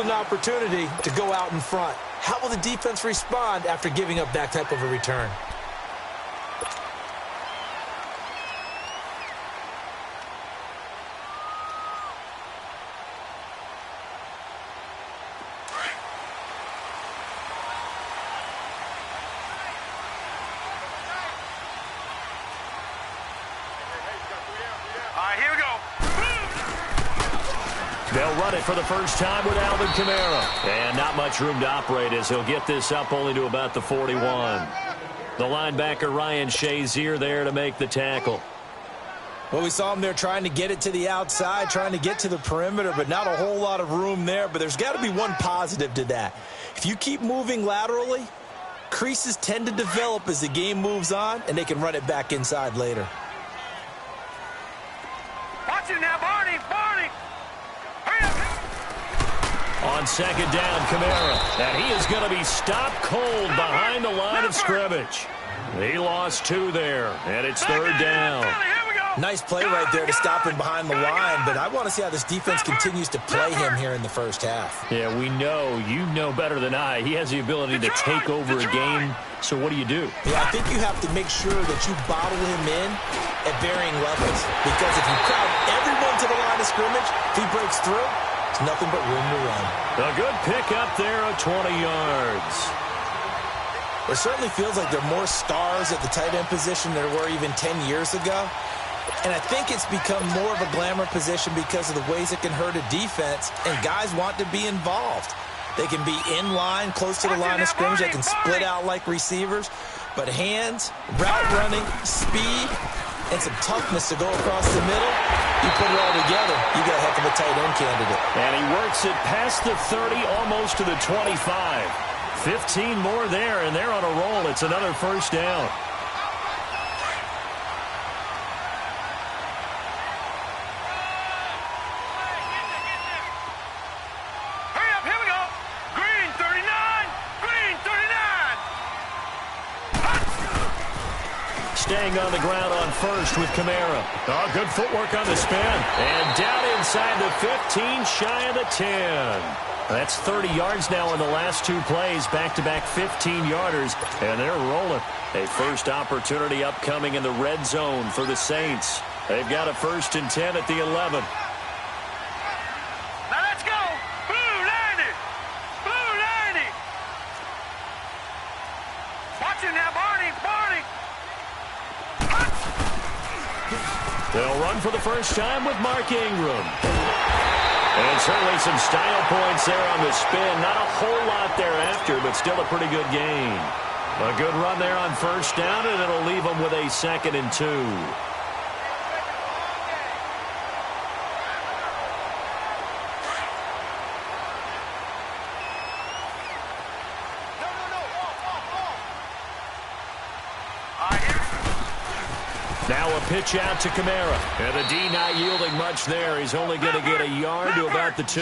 golden opportunity to go out in front. How will the defense respond after giving up that type of a return? Here we go. They'll run it for the first time with Alvin Kamara. And not much room to operate as he'll get this up only to about the 41. The linebacker Ryan Shazier there to make the tackle. Well, we saw him there trying to get it to the outside, trying to get to the perimeter, but not a whole lot of room there. But there's got to be one positive to that. If you keep moving laterally, creases tend to develop as the game moves on, and they can run it back inside later. Watch it now, Barney. Hurry up. On second down, Kamara. And he is going to be stopped cold behind the line of scrimmage. He lost 2 there, and it's third down. Nice play right there to stop him behind the line, but I want to see how this defense continues to play him here in the first half. Yeah, we know. You know better than I. He has the ability to take over a game, so what do? Yeah, I think you have to make sure that you bottle him in at varying levels, because if you crowd everyone to the line of scrimmage, if he breaks through, it's nothing but room to run. A good pick up there of 20 yards. It certainly feels like there are more stars at the tight end position than there were even 10 years ago. And I think it's become more of a glamour position because of the ways it can hurt a defense, and guys want to be involved. They can be in line, close to the line of scrimmage. They can split out like receivers. But hands, route running, speed, and some toughness to go across the middle, you put it all together, you got a heck of a tight end candidate. And he works it past the 30, almost to the 25. 15 more there, and they're on a roll. It's another first down. Staying on the ground on first with Kamara. Oh, good footwork on the spin. And down inside the 15, shy of the 10. That's 30 yards now in the last 2 plays. Back-to-back 15-yarders, and they're rolling. A first opportunity upcoming in the red zone for the Saints. They've got a 1st and 10 at the 11. Now let's go. Blue 90. Blue 90. Watch it now, Barney. They'll run for the first time with Mark Ingram. And certainly some style points there on the spin. Not a whole lot thereafter, but still a pretty good gain. A good run there on first down, and it'll leave them with a 2nd and 2. Now a pitch out to Kamara. And the D not yielding much there. He's only going to get a yard to about the 2.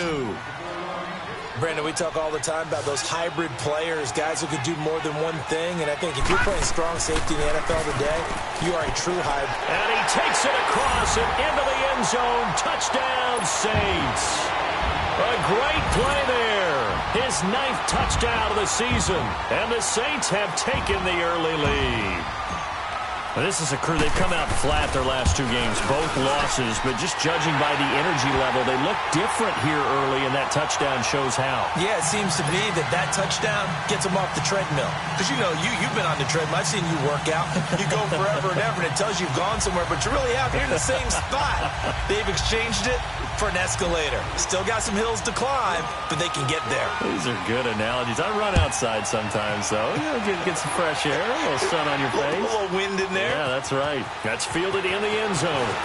Brandon, we talk all the time about those hybrid players, guys who can do more than one thing. And I think if you're playing strong safety in the NFL today, you are a true hybrid. And he takes it across and into the end zone. Touchdown, Saints. A great play there. His 9th touchdown of the season. And the Saints have taken the early lead. This is a crew. They've come out flat their last 2 games, both losses, but just judging by the energy level, they look different here early, and that touchdown shows how. Yeah, it seems to me that touchdown gets them off the treadmill. Because, you know, you've been on the treadmill. I've seen you work out. You go forever and ever, and it tells you you've gone somewhere, but you really have. You're in the same spot. They've exchanged it for an escalator. Still got some hills to climb, but they can get there. These are good analogies. I run outside sometimes, though. Get some fresh air, a little sun on your face. A little wind in there. Yeah, that's right. That's fielded in the end zone.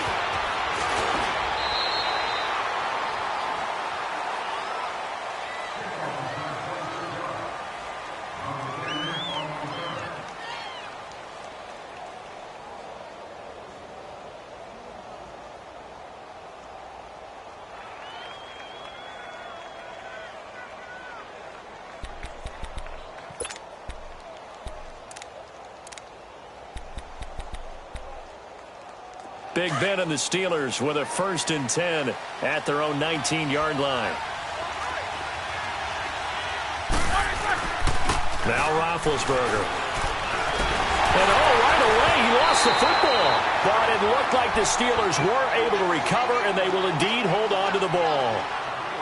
Big Ben and the Steelers with a 1st and 10 at their own 19-yard line. Now Roethlisberger. And right away, he lost the football. But it looked like the Steelers were able to recover, and they will indeed hold on to the ball.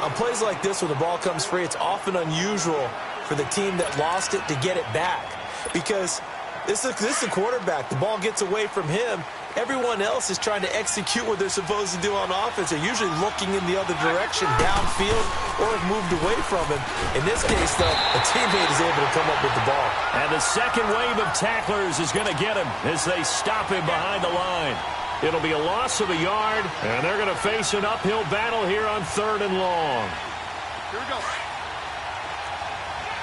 On plays like this, when the ball comes free, it's often unusual for the team that lost it to get it back. Because this is the quarterback. The ball gets away from him. Everyone else is trying to execute what they're supposed to do on offense. They're usually looking in the other direction, downfield, or have moved away from him. In this case, though, a teammate is able to come up with the ball. And the second wave of tacklers is going to get him as they stop him behind the line. It'll be a loss of a yard, and they're going to face an uphill battle here on 3rd and long. Here we go.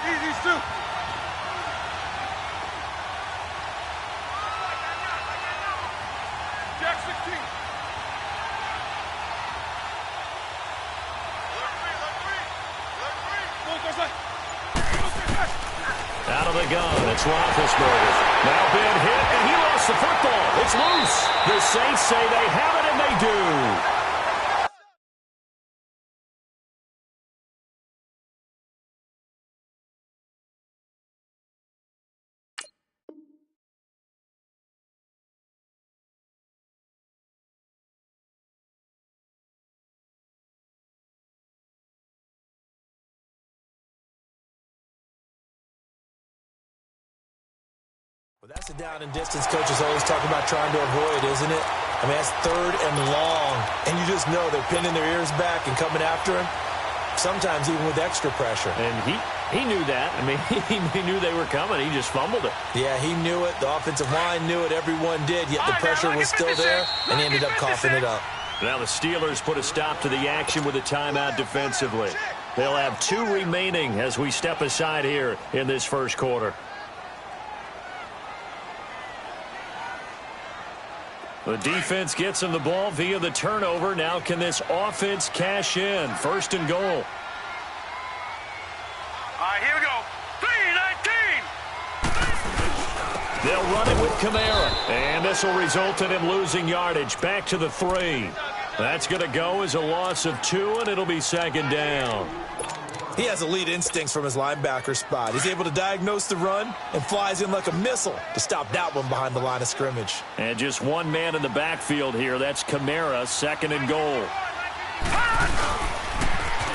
These two. Jack 16. Out of the gun, it's Roethlisberger. Now been hit, and he lost the football. It's loose. The Saints say they have it, and they do. Well, that's the down and distance coaches always talk about trying to avoid, isn't it? I mean, that's 3rd and long, and you just know they're pinning their ears back and coming after him, sometimes even with extra pressure. And he knew that. I mean, he knew they were coming. He just fumbled it. Yeah, he knew it. The offensive line knew it. Everyone did, yet the pressure was still there, and he ended up coughing it up. Now the Steelers put a stop to the action with a timeout defensively. They'll have 2 remaining as we step aside here in this first quarter. The defense gets him the ball via the turnover. Now can this offense cash in? 1st and goal. All right, here we go. 3-19. They'll run it with Kamara. And this will result in him losing yardage. Back to the 3. That's going to go as a loss of 2, and it'll be 2nd down. He has elite instincts from his linebacker spot. He's able to diagnose the run and flies in like a missile to stop that one behind the line of scrimmage. And just one man in the backfield here. That's Kamara, 2nd and goal.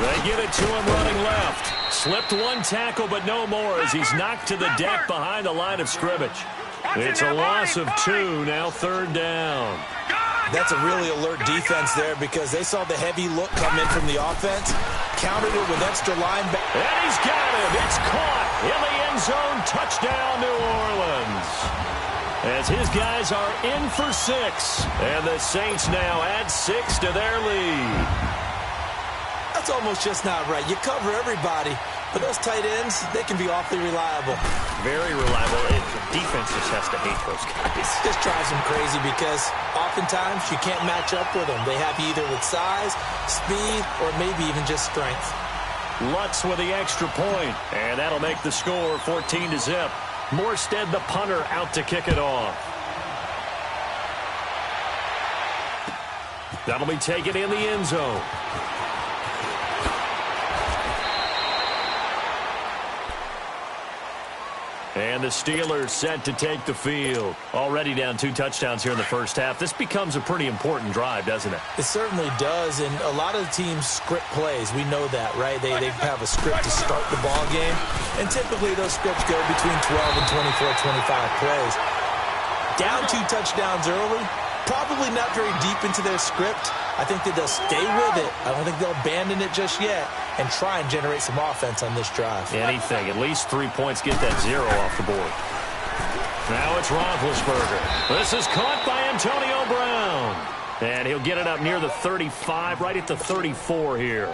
They get it to him running left. Slipped one tackle, but no more as he's knocked to the deck behind the line of scrimmage. It's a loss of 2, now 3rd down. That's a really alert defense there because they saw the heavy look come in from the offense, countered it with extra linebacker. And he's got him. It's caught in the end zone. Touchdown, New Orleans. As his guys are in for 6. And the Saints now add 6 to their lead. That's almost just not right. You cover everybody, but those tight ends, they can be awfully reliable. Very reliable. The defense just has to hate those guys. This drives them crazy because oftentimes you can't match up with them. They have you either with size, speed, or maybe even just strength. Lutz with the extra point, and that'll make the score 14-0. Morstead, the punter, out to kick it off. That'll be taken in the end zone. And the Steelers set to take the field. Already down 2 touchdowns here in the first half. This becomes a pretty important drive, doesn't it? It certainly does, and a lot of teams script plays. We know that, right? They have a script to start the ball game, and typically those scripts go between 12 and 24, 25 plays. Down 2 touchdowns early, probably not very deep into their script. I think that they'll stay with it. I don't think they'll abandon it just yet and try and generate some offense on this drive. Anything. At least 3 points. Get that 0 off the board. Now it's Roethlisberger. This is caught by Antonio Brown. And he'll get it up near the 35, right at the 34 here.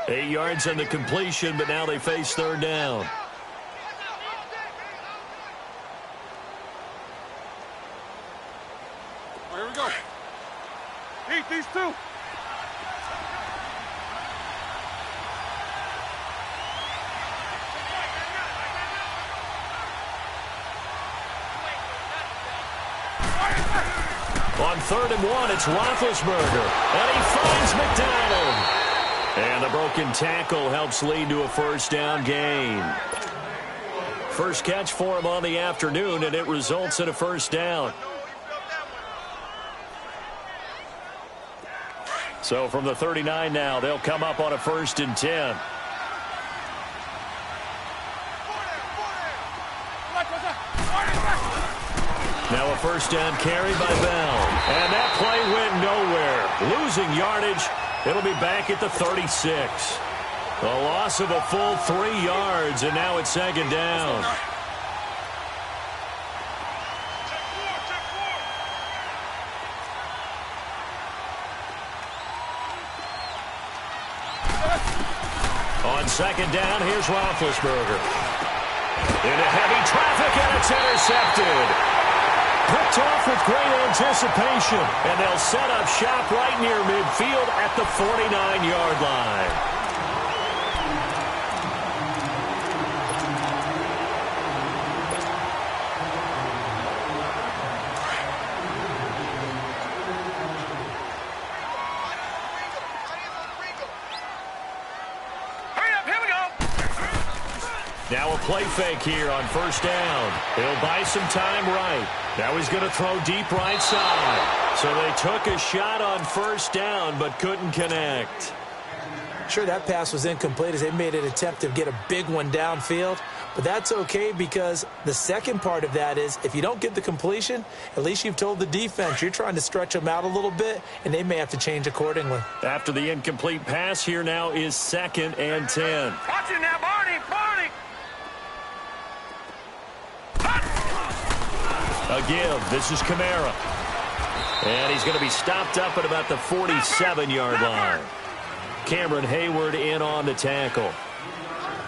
8 yards on the completion, but now they face 3rd down. Here we go. Eat these 2. On 3rd and 1, it's Roethlisberger. And he finds McDonald. And the broken tackle helps lead to a 1st down gain. First catch for him on the afternoon, and it results in a first down. So from the 39 now, they'll come up on a 1st and 10. Now a first down carry by Bell. And that play went nowhere. Losing yardage. It'll be back at the 36. A loss of a full 3 yards, and now it's 2nd down. On 2nd down, here's Roethlisberger. Into heavy traffic, and it's intercepted. Picked off with great anticipation, and they'll set up shop right near midfield at the 49-yard line. Now a play fake here on 1st down. He'll buy some time right. Now he's going to throw deep right side. So they took a shot on 1st down but couldn't connect. Sure, that pass was incomplete as they made an attempt to get a big one downfield. But that's okay because the second part of that is if you don't get the completion, at least you've told the defense you're trying to stretch them out a little bit, and they may have to change accordingly. After the incomplete pass, here now is 2nd and 10. Watch it now, Barney, Barney. A give. This is Kamara. And he's going to be stopped up at about the 47-yard line. Cameron Hayward in on the tackle.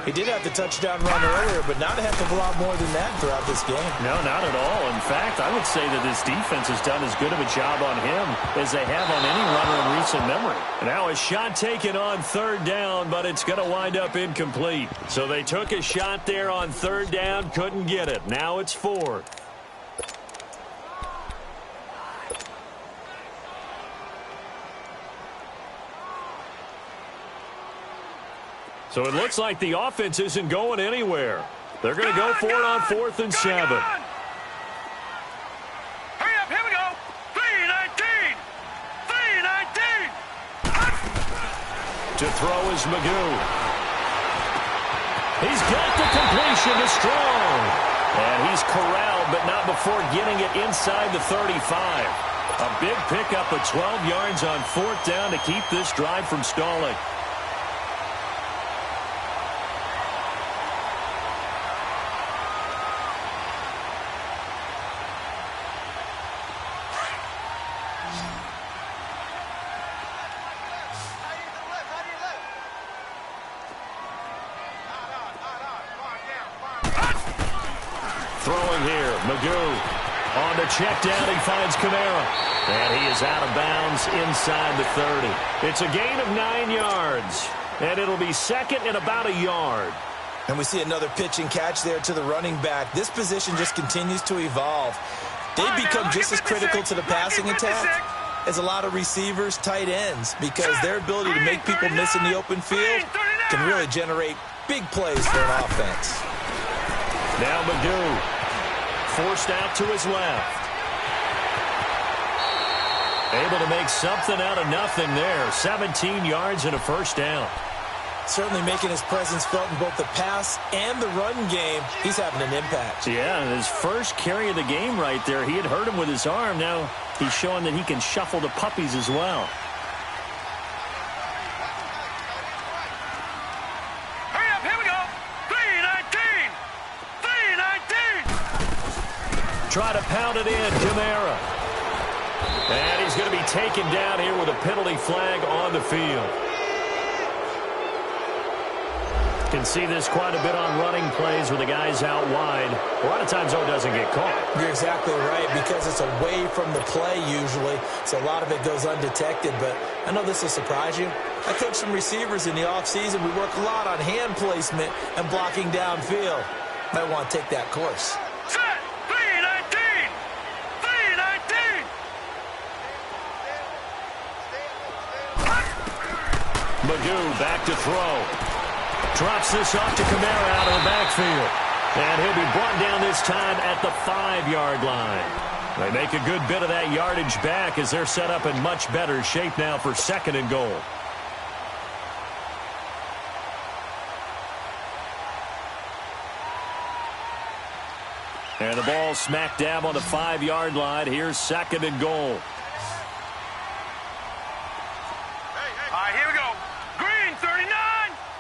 He did have the touchdown run earlier, but not a heck of a lot more than that throughout this game. No, not at all. In fact, I would say that this defense has done as good of a job on him as they have on any runner in recent memory. Now a shot taken on 3rd down, but it's going to wind up incomplete. So they took a shot there on 3rd down, couldn't get it. Now it's 4th. So it looks like the offense isn't going anywhere. They're going to go for it on 4th and 7. Hurry up, here we go. 3-19. 3-19. To throw is Magoo. He's got the completion to Strong. And he's corralled, but not before getting it inside the 35. A big pickup of 12 yards on 4th down to keep this drive from stalling. Throwing here, Magoo. On the check down, he finds Kamara. And he is out of bounds inside the 30. It's a gain of 9 yards. And it'll be 2nd and about a yard. And we see another pitch and catch there to the running back. This position just continues to evolve. They've become just as critical to the passing attack as a lot of receivers, tight ends, because their ability to make people miss in the open field can really generate big plays for an offense. Now Magoo. Forced out to his left. Able to make something out of nothing there. 17 yards and a first down. Certainly making his presence felt in both the pass and the run game. He's having an impact. Yeah, his first carry of the game right there. He had hurt him with his arm. Now he's showing that he can shuffle the puppies as well. Try to pound it in, Kamara. And he's going to be taken down here with a penalty flag on the field. Can see this quite a bit on running plays with the guys out wide. A lot of times, though, it doesn't get caught. You're exactly right, because it's away from the play usually, so a lot of it goes undetected. But I know this will surprise you. I coach some receivers in the offseason. We work a lot on hand placement and blocking downfield. Might want to take that course. Magoo back to throw. Drops this off to Kamara out of the backfield. And he'll be brought down this time at the 5-yard line. They make a good bit of that yardage back as they're set up in much better shape now for 2nd and goal. And the ball smack dab on the 5-yard line. Here's 2nd and goal. All right, here we go. Green 39.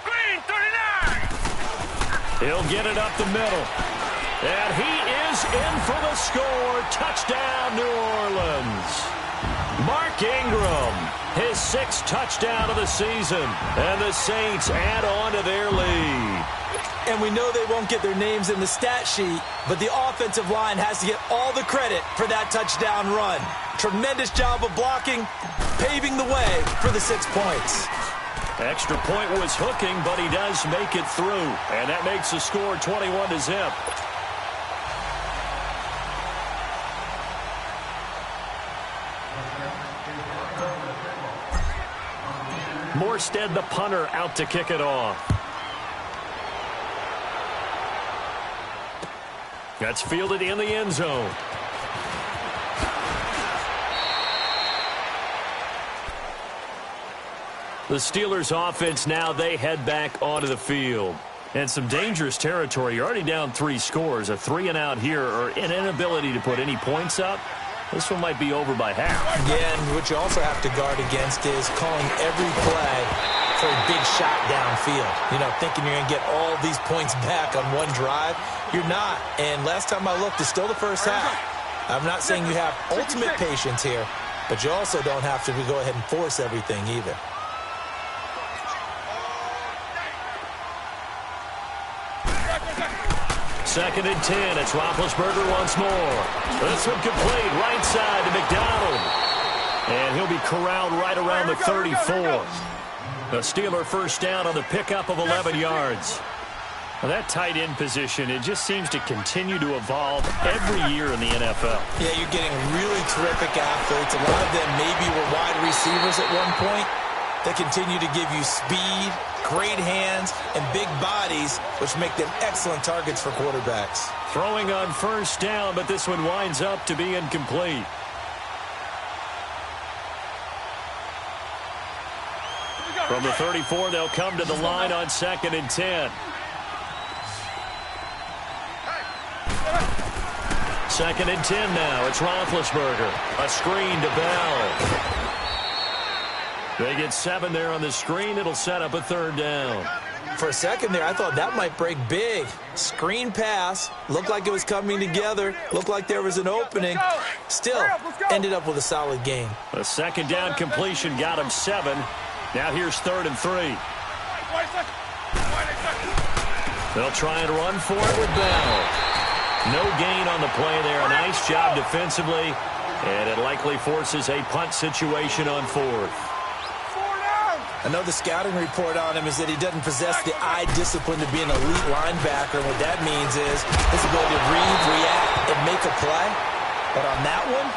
Green 39. He'll get it up the middle. And he is in for the score. Touchdown, New Orleans. Mark Ingram, his 6th touchdown of the season. And the Saints add on to their lead. And we know they won't get their names in the stat sheet, but the offensive line has to get all the credit for that touchdown run. Tremendous job of blocking, paving the way for the 6 points. Extra point was hooking, but he does make it through. And that makes the score 21-0. Morstead, the punter, out to kick it off. That's fielded in the end zone. The Steelers offense now, they head back onto the field. And some dangerous territory. You're already down 3 scores. A 3-and-out here or an inability to put any points up. This one might be over by half. Yeah, and what you also have to guard against is calling every play for a big shot downfield. You know, thinking you're going to get all these points back on one drive. You're not. And last time I looked, it's still the first half. I'm not saying you have ultimate patience here, but you also don't have to go ahead and force everything either. Second and 10. It's Roethlisberger once more. This one complete right side to McDonald. And he'll be corralled right around the 34. The Steeler first down on the pickup of 11 yards. Now that tight end position, it just seems to continue to evolve every year in the NFL. Yeah, you're getting really terrific athletes. A lot of them maybe were wide receivers at one point. They continue to give you speed, great hands, and big bodies, which make them excellent targets for quarterbacks. Throwing on first down, but this one winds up to be incomplete. From the 34, they'll come to the line on 2nd and 10. 2nd and 10 now. It's Roethlisberger. A screen to Bell. They get 7 there on the screen. It'll set up a 3rd down. For a second there, I thought that might break big. Screen pass. Looked like it was coming together. Looked like there was an opening. Still, ended up with a solid game. A 2nd down completion got him 7. Now here's 3rd and 3. They'll try and run for it with Bell. No gain on the play there. A nice job defensively. And it likely forces a punt situation on 4th. I know the scouting report on him is that he doesn't possess the eye discipline to be an elite linebacker. What that means is his ability to read, react, and make a play. But on that one,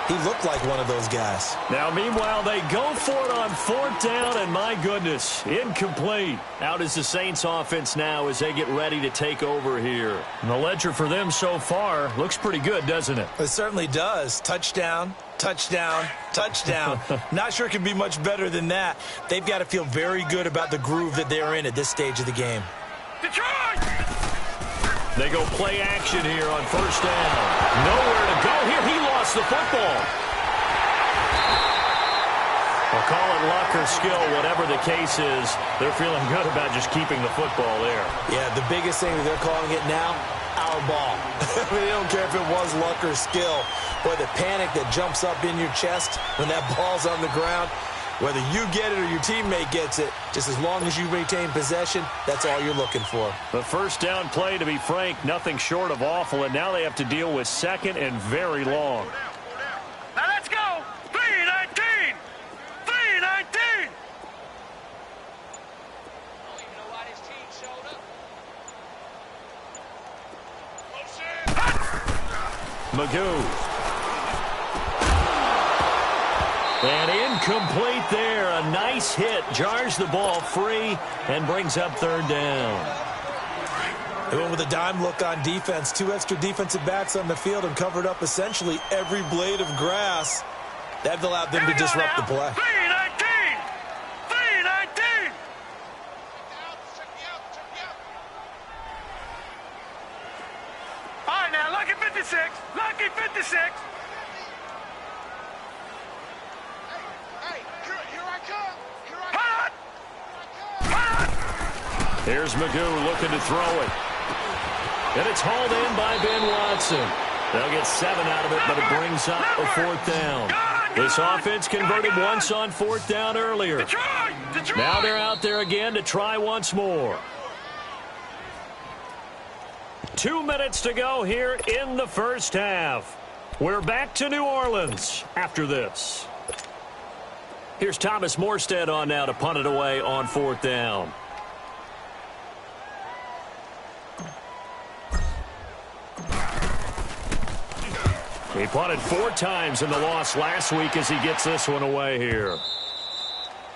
he looked like one of those guys. Now, meanwhile, they go for it on 4th down, and my goodness, incomplete. Out is the Saints offense now as they get ready to take over here. And the ledger for them so far looks pretty good, doesn't it? It certainly does. Touchdown, touchdown, touchdown. Not sure it can be much better than that. They've got to feel very good about the groove that they're in at this stage of the game. Detroit! They go play action here on 1st down. Nowhere to go here. He lost the football. We'll call it luck or skill, whatever the case is. They're feeling good about just keeping the football there. Yeah, the biggest thing that they're calling it now, our ball. They don't care if it was luck or skill. Boy, the panic that jumps up in your chest when that ball's on the ground, whether you get it or your teammate gets it, just as long as you maintain possession, that's all you're looking for. The 1st down play, to be frank, nothing short of awful, and now they have to deal with 2nd and very long. Now let's go! 3-19! 3-19! Magoo. And incomplete there. A nice hit. Jars the ball free and brings up 3rd down. They went with a dime look on defense. 2 extra defensive backs on the field and covered up essentially every blade of grass. That allowed them to disrupt the play. 319! 319! All right, now, lucky 56. Lucky 56. Hey, here I come. Here's Magoo looking to throw it. And it's hauled in by Ben Watson. They'll get 7 out of it, but it brings up a 4th down. This offense converted once on 4th down earlier. Now they're out there again to try once more. 2 minutes to go here in the first half. We're back to New Orleans after this. Here's Thomas Morstead on now to punt it away on 4th down. He punted 4 times in the loss last week as he gets this one away here.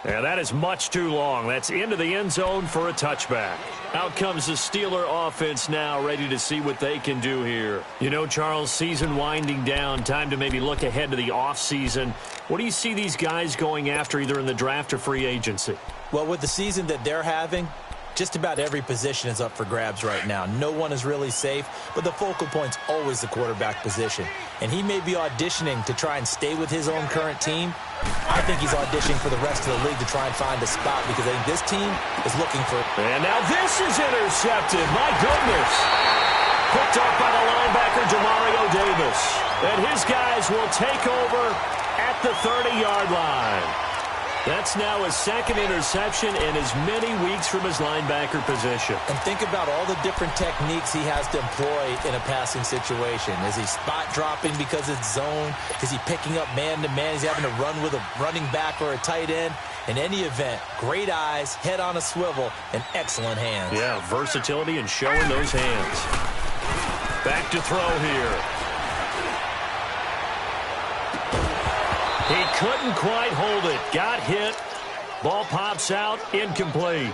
And that is much too long. That's into the end zone for a touchback. Out comes the Steeler offense now, ready to see what they can do here. You know, Charles, season winding down, time to maybe look ahead to the offseason. What do you see these guys going after either in the draft or free agency? Well, with the season that they're having, just about every position is up for grabs right now. No one is really safe, but the focal point's always the quarterback position. And he may be auditioning to try and stay with his own current team. I think he's auditioning for the rest of the league to try and find a spot because I think this team is looking for... And now this is intercepted. My goodness. Picked up by the linebacker, Demario Davis. And his guys will take over at the 30-yard line. That's now his 2nd interception in as many weeks from his linebacker position. And think about all the different techniques he has to employ in a passing situation. Is he spot dropping because it's zone? Is he picking up man-to-man? Is he having to run with a running back or a tight end? In any event, great eyes, head on a swivel, and excellent hands. Yeah, versatility and showing those hands. Back to throw here. He couldn't quite hold it. Got hit. Ball pops out. Incomplete.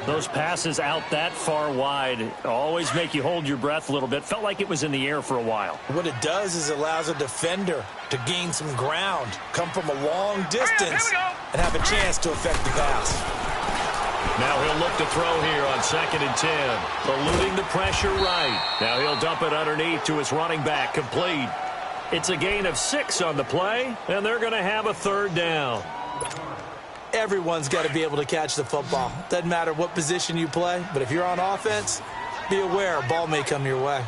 Those passes out that far wide always make you hold your breath a little bit. Felt like it was in the air for a while. What it does is it allows a defender to gain some ground, come from a long distance, and have a chance to affect the pass. Now he'll look to throw here on 2nd and 10. Eluding the pressure right. Now he'll dump it underneath to his running back. Complete. It's a gain of 6 on the play, and they're going to have a 3rd down. Everyone's got to be able to catch the football. Doesn't matter what position you play, but if you're on offense, be aware a ball may come your way.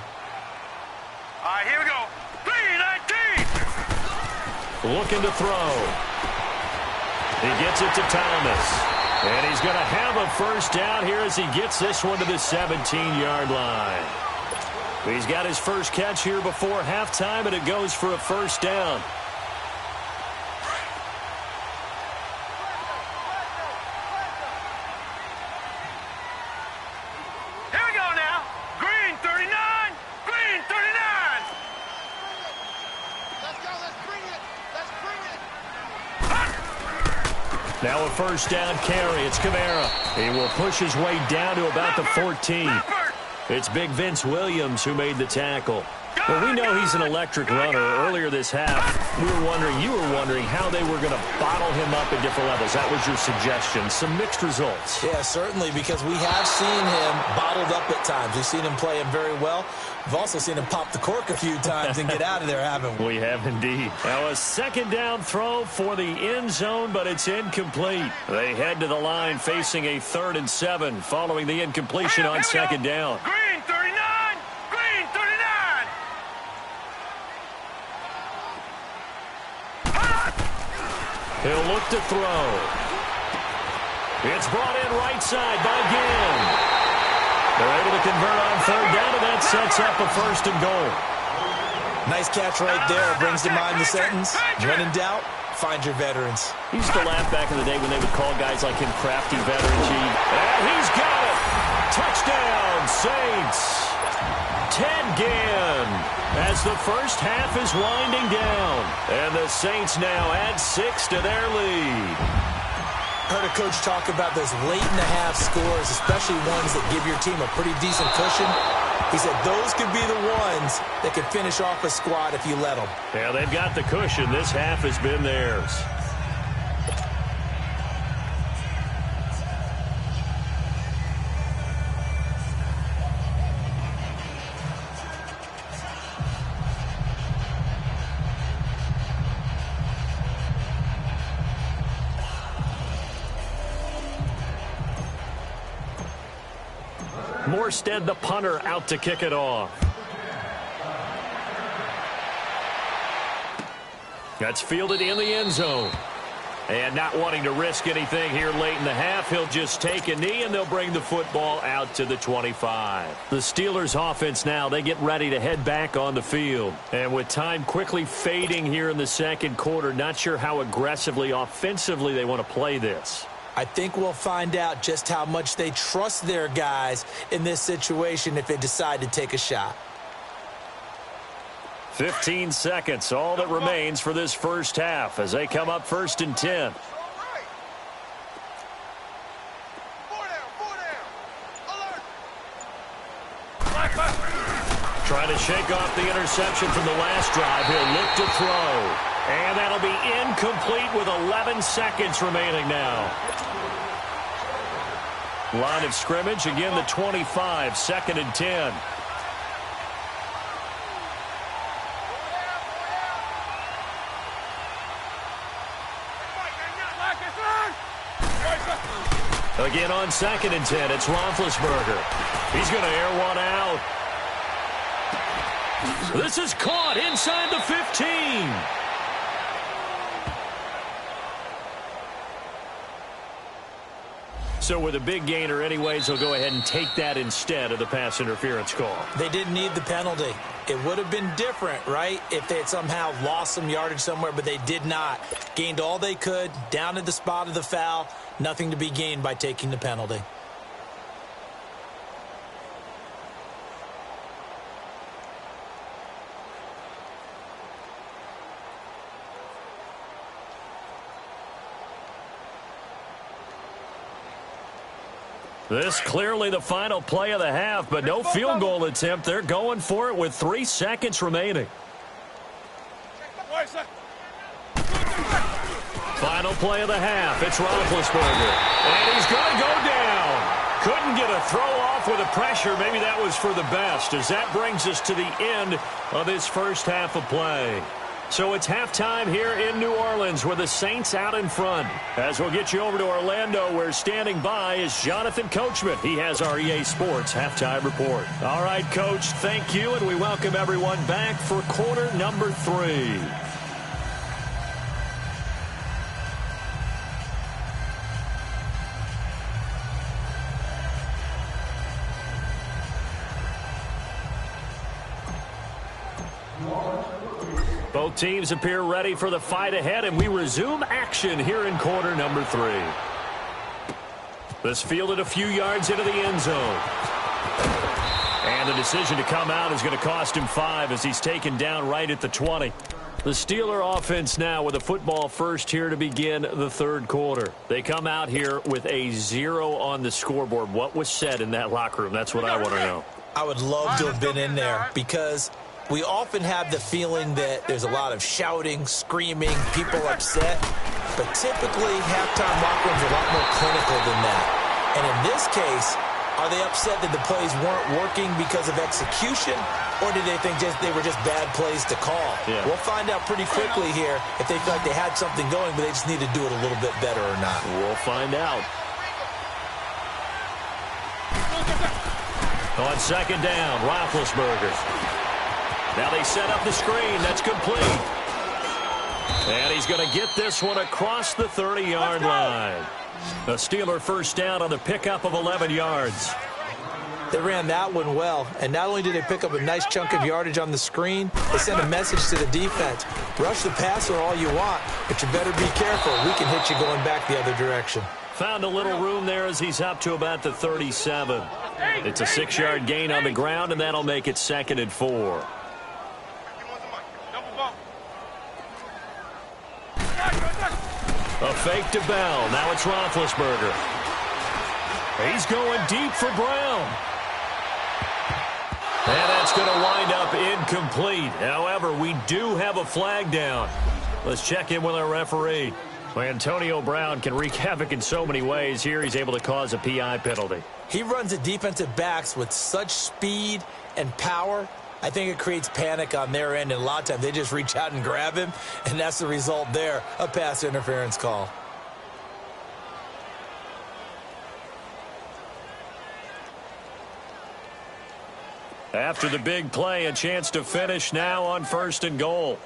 All right, here we go. 319! Looking to throw. He gets it to Thomas. And he's going to have a 1st down here as he gets this one to the 17-yard line. He's got his first catch here before halftime, and it goes for a 1st down. Here we go now. Green 39. Green 39. Let's go. Let's bring it. Let's bring it. Now a 1st down carry. It's Kamara. He will push his way down to about the 14. It's Big Vince Williams who made the tackle. Well, we know he's an electric runner. Earlier this half, you were wondering how they were going to bottle him up at different levels. That was your suggestion. Some mixed results. Yeah, certainly, because we have seen him bottled up at times. We've seen him play him very well. We've also seen him pop the cork a few times and get out of there, haven't we? We have indeed. Now a 2nd down throw for the end zone, but it's incomplete. They head to the line facing a 3rd and 7 following the incompletion on 2nd down. Green 39. Green 39. He'll look to throw. It's brought in right side by Ginn. They're able to convert on 3rd down, and that sets up a 1st and goal. Nice catch right there. Brings to mind the sentence, when in doubt, find your veterans. He used to laugh back in the day when they would call guys like him crafty veterans. And he's got it. Touchdown, Saints. Ted Ginn as the first half is winding down. And the Saints now add 6 to their lead. Heard a coach talk about those late-in-the-half scores, especially ones that give your team a pretty decent cushion. He said those could be the ones that could finish off a squad if you let them. Yeah, they've got the cushion. This half has been theirs. Morstead, the punter, out to kick it off. That's fielded in the end zone. And not wanting to risk anything here late in the half, he'll just take a knee, and they'll bring the football out to the 25. The Steelers' offense now, they get ready to head back on the field. And with time quickly fading here in the second quarter, not sure how aggressively, offensively they want to play this. I think we'll find out just how much they trust their guys in this situation if they decide to take a shot. 15 seconds, all that remains for this first half as they come up 1st and 10. Trying to shake off the interception from the last drive. He'll look to throw. And that'll be incomplete with 11 seconds remaining now. Line of scrimmage, again the 25, 2nd and 10. Again on 2nd and 10, it's Roethlisberger. He's going to air one out. This is caught inside the 15. So with a big gainer anyways, they'll go ahead and take that instead of the pass interference call. They didn't need the penalty. It would have been different, right, if they had somehow lost some yardage somewhere, but they did not. Gained all they could, down at the spot of the foul. Nothing to be gained by taking the penalty. This clearly the final play of the half, but no field goal attempt. They're going for it with 3 seconds remaining. Final play of the half. It's Roethlisberger. And he's going to go down. Couldn't get a throw off with the pressure. Maybe that was for the best, as that brings us to the end of this first half of play. So it's halftime here in New Orleans with the Saints out in front. As we'll get you over to Orlando, where standing by is Jonathan Coachman. He has our EA Sports halftime report. All right, Coach, thank you, and we welcome everyone back for quarter number 3. Both teams appear ready for the fight ahead, and we resume action here in quarter number 3. This fielded a few yards into the end zone. And the decision to come out is going to cost him 5 as he's taken down right at the 20. The Steeler offense now with a football first here to begin the third quarter. They come out here with a 0 on the scoreboard. What was said in that locker room? That's what I want to know. I would love to have been in there, because we often have the feeling that there's a lot of shouting, screaming, people upset. But typically, halftime locker rooms are a lot more clinical than that. And in this case, are they upset that the plays weren't working because of execution? Or did they think they were just bad plays to call? Yeah. We'll find out pretty quickly here if they feel like they had something going, but they just need to do it a little bit better or not. We'll find out. On 2nd down, Roethlisberger. Now they set up the screen. That's complete. And he's going to get this one across the 30-yard line. A Steeler first down on the pickup of 11 yards. They ran that one well, and not only did they pick up a nice chunk of yardage on the screen, they sent a message to the defense. Rush the passer all you want, but you better be careful. We can hit you going back the other direction. Found a little room there as he's up to about the 37. It's a 6-yard gain on the ground, and that'll make it 2nd and 4. A fake to Bell. Now it's Roethlisberger. He's going deep for Brown. And that's going to wind up incomplete. However, we do have a flag down. Let's check in with our referee. Well, Antonio Brown can wreak havoc in so many ways. Here he's able to cause a PI penalty. He runs the defensive backs with such speed and power. I think it creates panic on their end, and a lot of times they just reach out and grab him, and that's the result there, a pass interference call. After the big play, a chance to finish now on 1st and goal.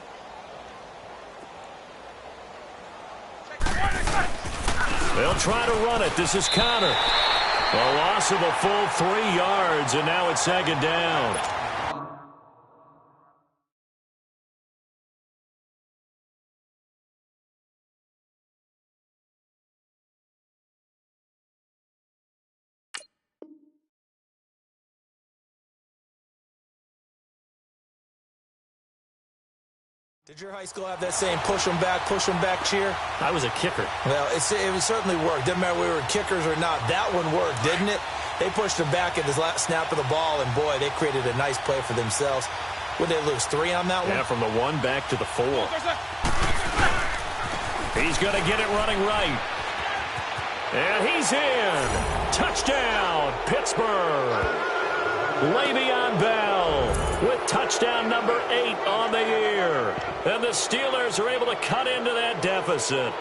They'll try to run it. This is Connor. A loss of a full 3 yards, and now it's 2nd down. Did your high school have that saying, push them back cheer? I was a kicker. Well, it certainly worked. Didn't matter whether we were kickers or not. That one worked, didn't it? They pushed him back at the last snap of the ball, and, boy, they created a nice play for themselves. Would they lose 3 on that one? Yeah, from the 1 back to the 4. He's going to get it running right. And he's in. Touchdown, Pittsburgh. Le'Veon Bell with touchdown number 8 on the year. And the Steelers are able to cut into that deficit.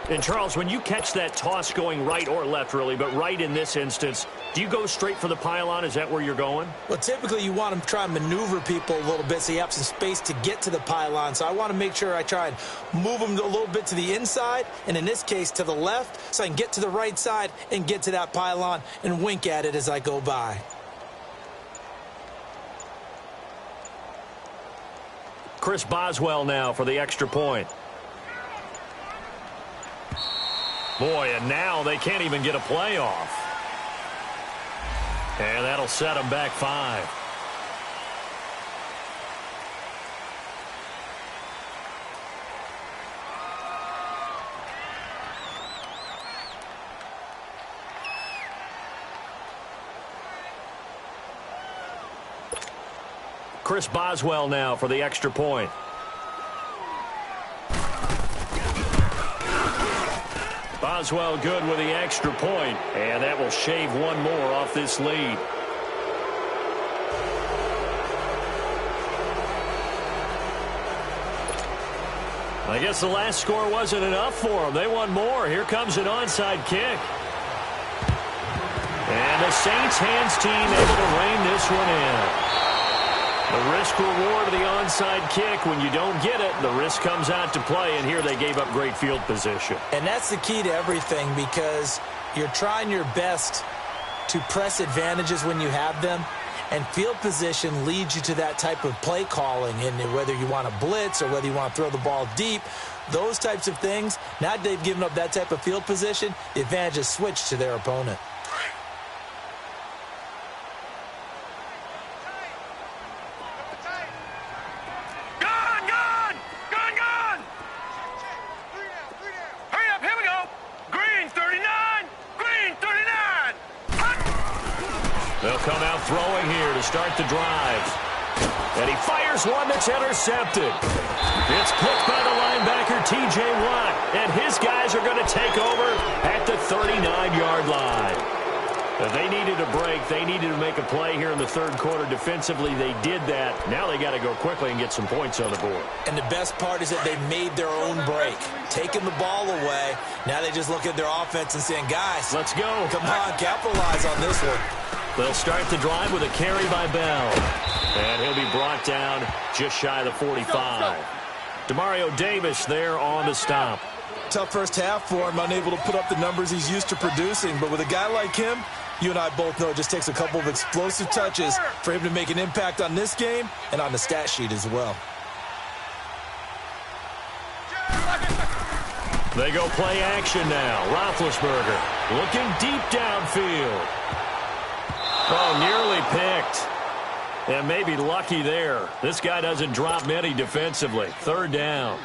And, Charles, when you catch that toss going right or left, really, but right in this instance, do you go straight for the pylon? Is that where you're going? Well, typically you want to try and maneuver people a little bit so you have some space to get to the pylon. So I want to make sure I try and move them a little bit to the inside, and in this case to the left, so I can get to the right side and get to that pylon and wink at it as I go by. Chris Boswell now for the extra point. Boy, and now they can't even get a play off. And that'll set them back 5. Chris Boswell now for the extra point. Boswell good with the extra point, and that will shave 1 more off this lead. I guess the last score wasn't enough for them. They want more. Here comes an onside kick. And the Saints hands team able to rein this one in. The risk-reward of the onside kick, when you don't get it, the risk comes out to play, and here they gave up great field position. And that's the key to everything, because you're trying your best to press advantages when you have them, and field position leads you to that type of play calling, and whether you want to blitz or whether you want to throw the ball deep, those types of things, now that they've given up that type of field position, the advantage is switched to their opponent. They'll come out throwing here to start the drive. And he fires one that's intercepted. It's picked by the linebacker, T.J. Watt. And his guys are going to take over at the 39-yard line. If they needed a break, they needed to make a play here in the 3rd quarter. Defensively, they did that. Now they got to go quickly and get some points on the board. And the best part is that they made their own break. Taking the ball away, now they just look at their offense and saying, guys, let's go. Come on, capitalize on this one. They'll start the drive with a carry by Bell. And he'll be brought down just shy of the 45. Demario Davis there on the stop. Tough first half for him, unable to put up the numbers he's used to producing. But with a guy like him, you and I both know it just takes a couple of explosive touches for him to make an impact on this game and on the stat sheet as well. They go play action now. Roethlisberger looking deep downfield. Oh, nearly picked. And maybe lucky there. This guy doesn't drop many defensively. 3rd down.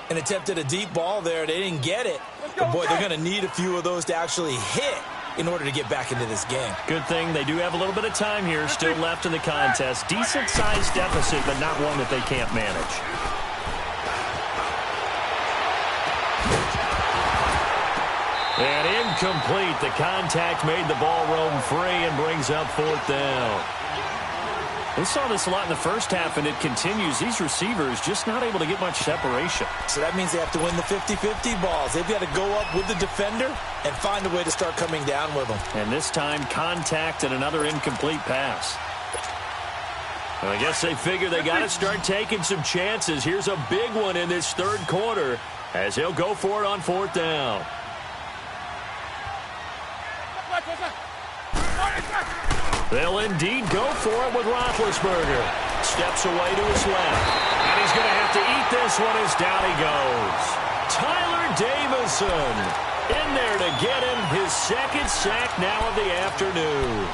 And attempted a deep ball there. They didn't get it. But, boy, they're going to need a few of those to actually hit in order to get back into this game. Good thing they do have a little bit of time here still left in the contest. Decent-sized deficit, but not one that they can't manage. And incomplete. The contact made the ball roam free and brings up 4th down. We saw this a lot in the first half, and it continues. These receivers just not able to get much separation. So that means they have to win the 50-50 balls. They've got to go up with the defender and find a way to start coming down with them. And this time, contact and another incomplete pass. Well, I guess they figure they got to start taking some chances. Here's a big one in this 3rd quarter as he'll go for it on 4th down. They'll indeed go for it with Roethlisberger. Steps away to his left. And he's going to have to eat this one as down he goes. Tyler Davison in there to get him his 2nd sack now of the afternoon.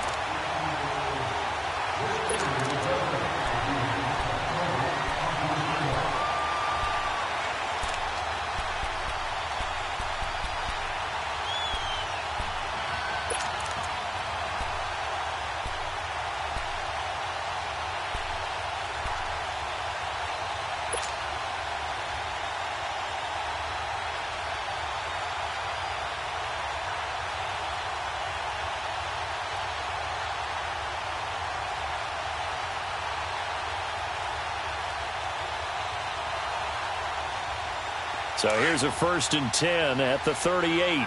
So here's a 1st and 10 at the 38.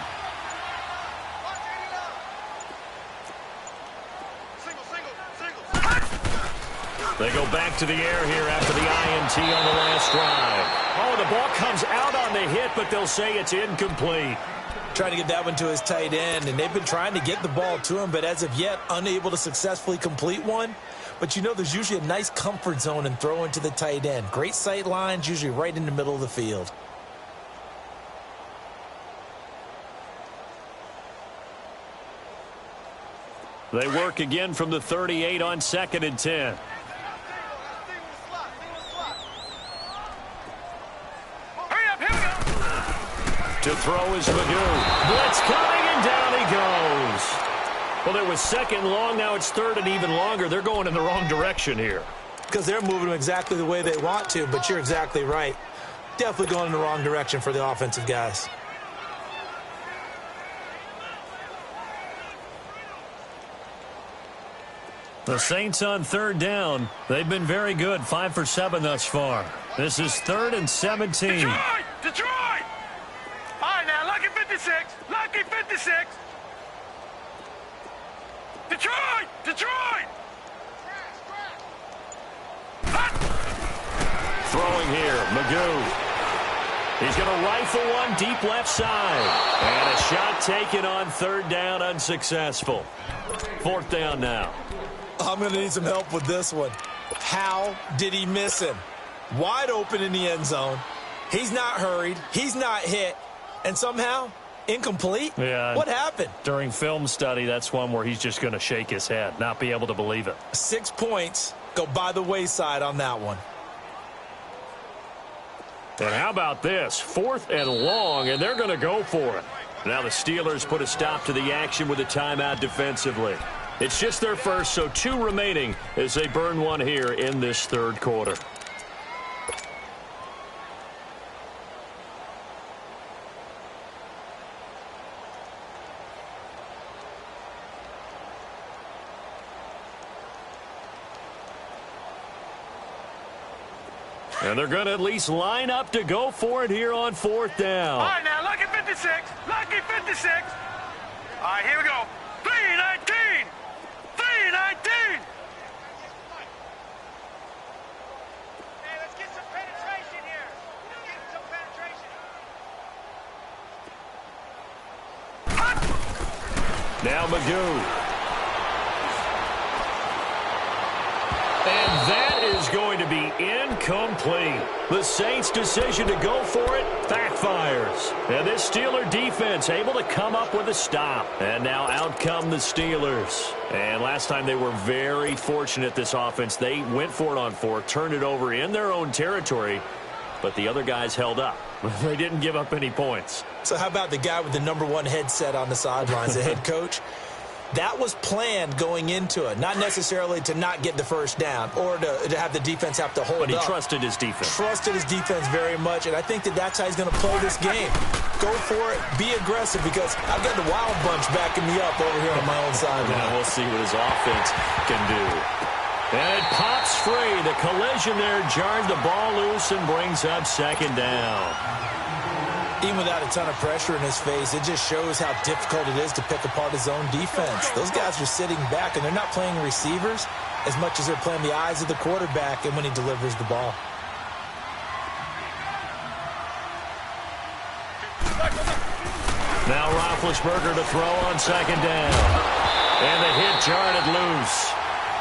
They go back to the air here after the INT on the last drive. Oh, the ball comes out on the hit, but they'll say it's incomplete. Trying to get that one to his tight end, and they've been trying to get the ball to him, but as of yet, unable to successfully complete one. But, you know, there's usually a nice comfort zone in throwing to the tight end. Great sight lines, usually right in the middle of the field. They work again from the 38 on 2nd and 10. Hurry up, here we go. To throw is Magoo. Blitz coming, and down he goes. Well, it was 2nd long. Now it's 3rd and even longer. They're going in the wrong direction here. Because they're moving them exactly the way they want to, but you're exactly right. Definitely going in the wrong direction for the offensive guys. The Saints on 3rd down. They've been very good, 5 for 7 thus far. This is 3rd and 17. Detroit! Detroit! All right, now, lucky 56. Lucky 56. Detroit! Detroit! Throwing here, Magoo. He's going to rifle one deep left side. And a shot taken on 3rd down, unsuccessful. 4th down now. I'm going to need some help with this one. How did he miss him? Wide open in the end zone. He's not hurried. He's not hit. And somehow, incomplete? Yeah. What happened? During film study, that's one where he's just going to shake his head, not be able to believe it. 6 points go by the wayside on that one. And how about this? 4th and long, and they're going to go for it. Now the Steelers put a stop to the action with a timeout defensively. It's just their first, so 2 remaining as they burn one here in this 3rd quarter. And they're going to at least line up to go for it here on 4th down. All right, now, lucky 56. Lucky 56. All right, here we go. 3-19. 3-19. Hey, let's get some penetration here. Get some penetration. Now Magoo. And that is going to be incomplete. The Saints' decision to go for it backfires. And this Steeler defense able to come up with a stop. And now out come the Steelers. And last time they were very fortunate, this offense. They went for it on 4th, turned it over in their own territory, but the other guys held up. They didn't give up any points. So how about the guy with the #1 headset on the sidelines, the head coach? That was planned going into it, not necessarily to not get the first down or to have the defense have to hold up. But he trusted his defense. Trusted his defense very much, and I think that's how he's going to play this game. Go for it. Be aggressive, because I've got the wild bunch backing me up over here on my own side. Now we'll see what his offense can do. And it pops free. The collision there jarred the ball loose and brings up second down. Even without a ton of pressure in his face, it just shows how difficult it is to pick apart his own defense. Those guys are sitting back, and they're not playing receivers as much as they're playing the eyes of the quarterback and when he delivers the ball. Now Roethlisberger to throw on second down. And the hit jarred it loose.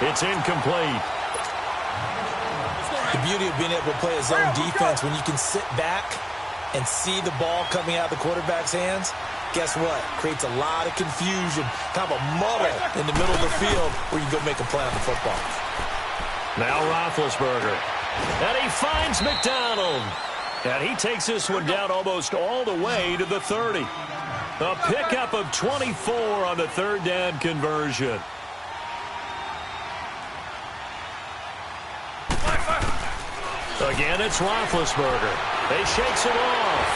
It's incomplete. The beauty of being able to play his own defense, when you can sit back and see the ball coming out of the quarterback's hands, guess what? Creates a lot of confusion, kind of a muddle in the middle of the field where you go make a play on the football. Now Roethlisberger. And he finds McDonald. And he takes this one down almost all the way to the 30. A pickup of 24 on the third down conversion. Again, it's Roethlisberger. He shakes it off.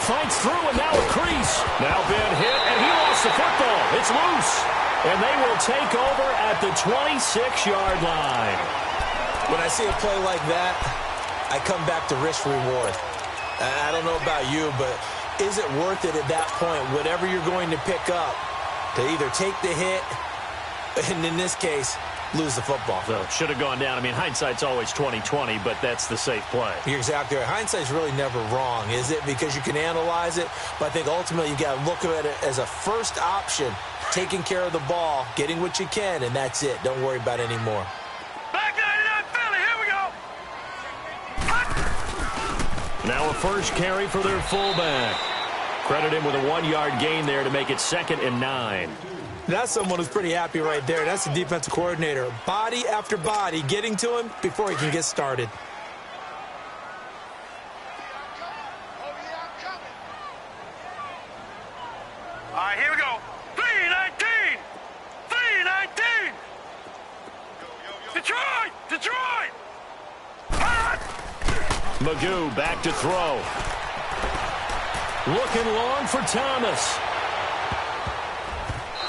Fights through, and now a crease. Now been hit, and he lost the football. It's loose. And they will take over at the 26-yard line. When I see a play like that, I come back to risk-reward. I don't know about you, but is it worth it at that point, whatever you're going to pick up, to either take the hit, and in this case, lose the football? So should have gone down. I mean, hindsight's always 20/20, but that's the safe play. You're exactly right. Hindsight's really never wrong, is it? Because you can analyze it, but I think ultimately you got to look at it as a first option, taking care of the ball, getting what you can, and that's it. Don't worry about it anymore. Back 99 Philly, here we go. Now a first carry for their fullback. Credit him with a 1-yard gain there to make it 2nd and 9. That's someone who's pretty happy right there. That's the defensive coordinator. Body after body getting to him before he can get started. All right, here we go. 319. 319. Detroit! Detroit! Magoo back to throw. Looking long for Thomas.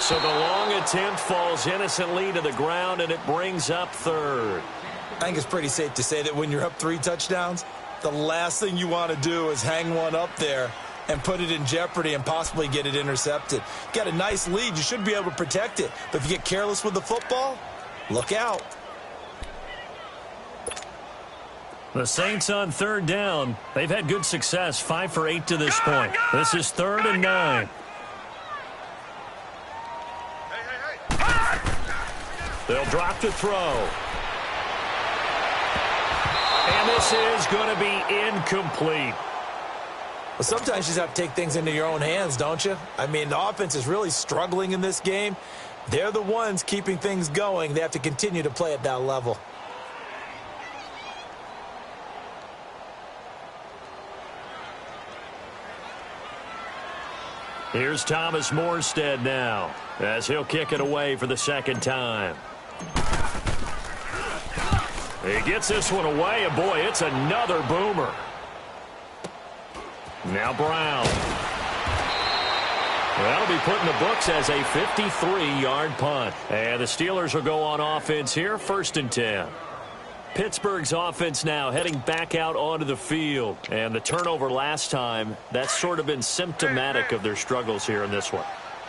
So the long attempt falls innocently to the ground, and it brings up 3rd. I think it's pretty safe to say that when you're up 3 touchdowns, the last thing you want to do is hang one up there and put it in jeopardy and possibly get it intercepted. Got a nice lead. You should be able to protect it. But if you get careless with the football, look out. The Saints on 3rd down. They've had good success, 5 for 8 to this point. This is 3rd and 9. They'll drop to throw. And this is going to be incomplete. Well, sometimes you just have to take things into your own hands, don't you? I mean, the offense is really struggling in this game. They're the ones keeping things going. They have to continue to play at that level. Here's Thomas Morstead now, as he'll kick it away for the 2nd time. He gets this one away, and boy, it's another boomer. Now Brown. That'll be put in the books as a 53-yard punt. And the Steelers will go on offense here, 1st and 10. Pittsburgh's offense now heading back out onto the field. And the turnover last time, that's sort of been symptomatic of their struggles here in this one.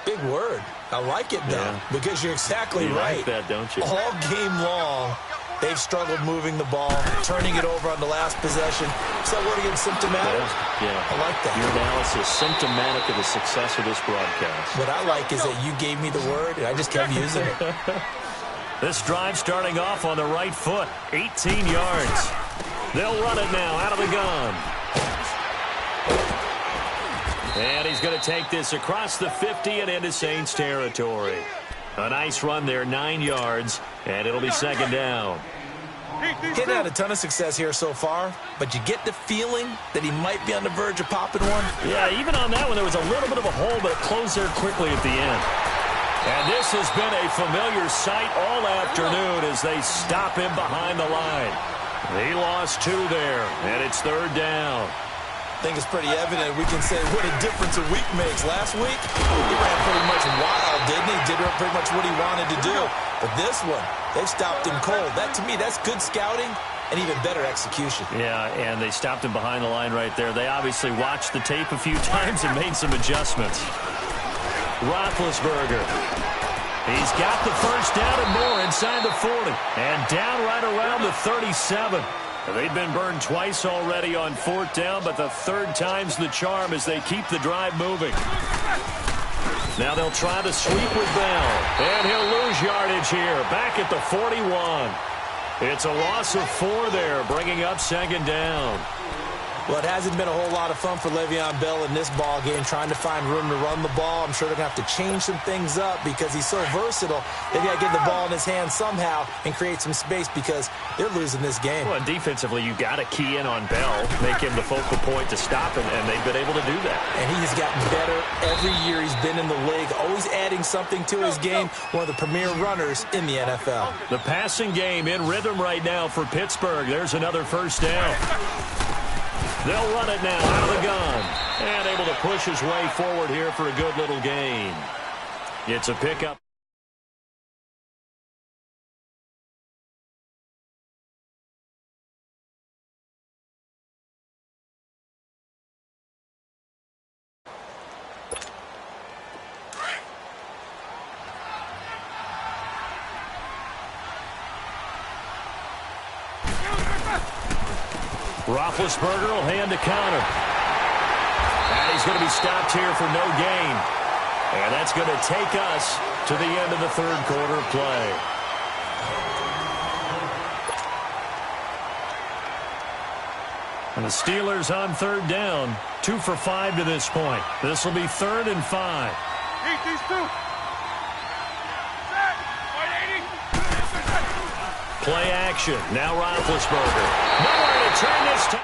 Big word. I like it, though, because you're exactly you right. Like that, don't you? All game long, they've struggled moving the ball, turning it over on the last possession. Is that word again, symptomatic? Yeah. I like that. Your analysis symptomatic of the success of this broadcast. What I like is that you gave me the word, and I just kept using it. This drive starting off on the right foot, 18 yards. They'll run it now out of the gun. And he's going to take this across the 50 and into Saints territory. A nice run there, 9 yards, and it'll be 2nd down. He's had a ton of success here so far, but you get the feeling that he might be on the verge of popping one. Yeah, even on that one, there was a little bit of a hole, but it closed there quickly at the end. And this has been a familiar sight all afternoon as they stop him behind the line. He lost 2 there, and it's 3rd down. I think it's pretty evident we can say what a difference a week makes. Last week, he ran pretty much wild, didn't he? Did pretty much what he wanted to do. But this one, they've stopped him cold. That, to me, that's good scouting and even better execution. Yeah, and they stopped him behind the line right there. They obviously watched the tape a few times and made some adjustments. Roethlisberger. He's got the first down and more inside the 40. And down right around the 37. They've been burned twice already on 4th down, but the 3rd time's the charm as they keep the drive moving. Now they'll try to sweep with Bell. And he'll lose yardage here, back at the 41. It's a loss of 4 there, bringing up 2nd down. Well, it hasn't been a whole lot of fun for Le'Veon Bell in this ball game, trying to find room to run the ball. I'm sure they're going to have to change some things up because he's so versatile. They've got to get the ball in his hands somehow and create some space because they're losing this game. Well, defensively, you've got to key in on Bell, make him the focal point to stop him, and they've been able to do that. And he has gotten better every year he's been in the league, always adding something to his game, one of the premier runners in the NFL. The passing game in rhythm right now for Pittsburgh. There's another first down. They'll run it now out of the gun. And able to push his way forward here for a good little gain. It's a pickup. Roethlisberger will hand the counter. And he's going to be stopped here for no gain. And that's going to take us to the end of the 3rd quarter of play. And the Steelers on 3rd down. 2 for 5 to this point. This will be 3rd and 5. Eat these 2. Set. 180. Play action. Now Roethlisberger. Nowhere to turn this time.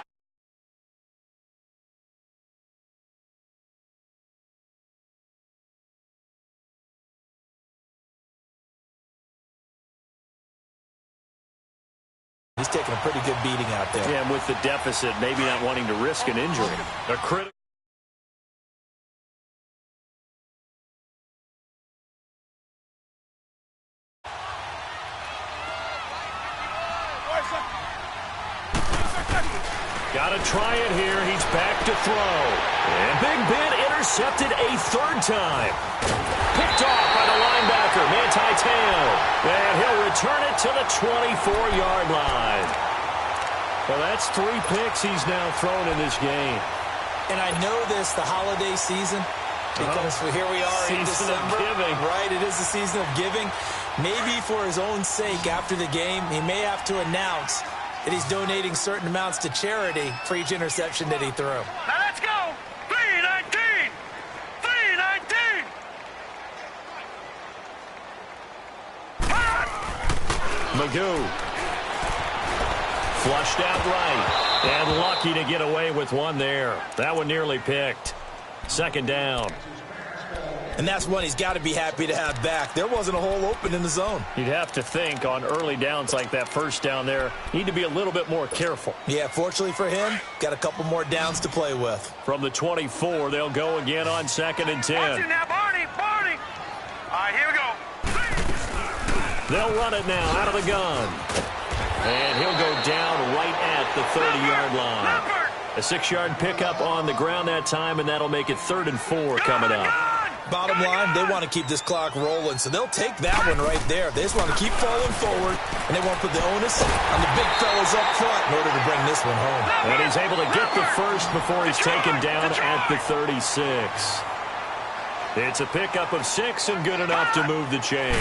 He's taking a pretty good beating out there. Yeah, and with the deficit, maybe not wanting to risk an injury. A critical. Got to try it here. He's back to throw. And Big Ben intercepted a 3rd time. Picked off by the linebacker, Manti Te'o. And he'll return it to the 24-yard line. Well, that's 3 picks he's now thrown in this game. And I know this, the holiday season, because here we are in December. Giving. Right, it is the season of giving. Maybe for his own sake after the game, he may have to announce that he's donating certain amounts to charity for each interception that he threw. Now let's go. 319. 319. Magoo. Flushed out right. And lucky to get away with one there. That one nearly picked. 2nd down. And that's one he's got to be happy to have back. There wasn't a hole open in the zone. You'd have to think on early downs like that first down there, need to be a little bit more careful. Yeah, fortunately for him, got a couple more downs to play with. From the 24, they'll go again on 2nd and 10. Watch it now, Barney. Barney. All right, here we go. They'll run it now out of the gun. And he'll go down right at the 30-yard line. A 6-yard pickup on the ground that time, and that'll make it 3rd and 4 coming up. Bottom line, they want to keep this clock rolling, so they'll take that one right there. They just want to keep falling forward, and they want to put the onus on the big fellas up front in order to bring this one home. And he's able to get the first before he's taken down at the 36. It's a pickup of 6 and good enough to move the chains.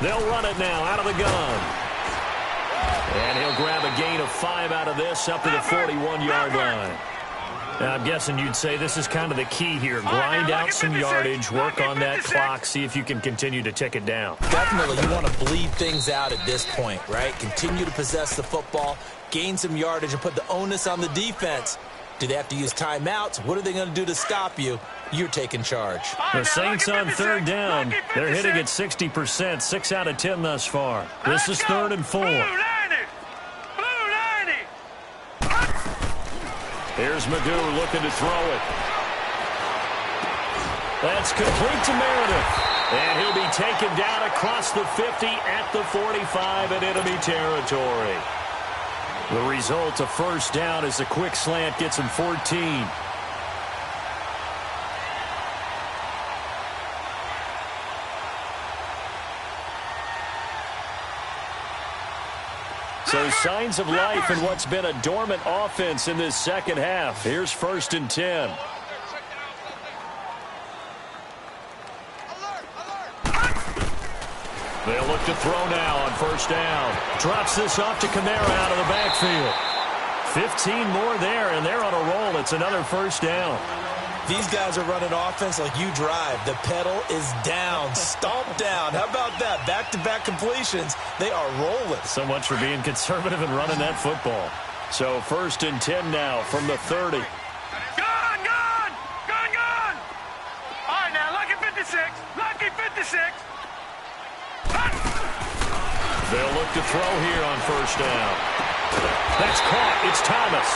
They'll run it now out of the gun. And he'll grab a gain of 5 out of this up to the 41-yard line. I'm guessing you'd say this is kind of the key here. Grind out some yardage, work on that clock, see if you can continue to tick it down. Definitely, you want to bleed things out at this point, right? Continue to possess the football, gain some yardage, and put the onus on the defense. Do they have to use timeouts? What are they going to do to stop you? You're taking charge. The Saints on third down. They're hitting at 60%, 6 out of 10 thus far. This is 3rd and 4. Here's Magoo looking to throw it. That's complete to Meredith. And he'll be taken down across the 50 at the 45 in enemy territory. The result, a first down as the quick slant gets him 14. So signs of life in what's been a dormant offense in this second half. Here's 1st and 10. They'll look to throw now on 1st down. Drops this off to Kamara out of the backfield. 15 more there, and they're on a roll. It's another 1st down. These guys are running offense like you drive. The pedal is down, stomped down. How about that? Back-to-back completions. They are rolling. So much for being conservative and running that football. So 1st and 10 now from the 30. Gone! All right, now, lucky 56. Lucky 56. They'll look to throw here on 1st down. That's caught. It's Thomas.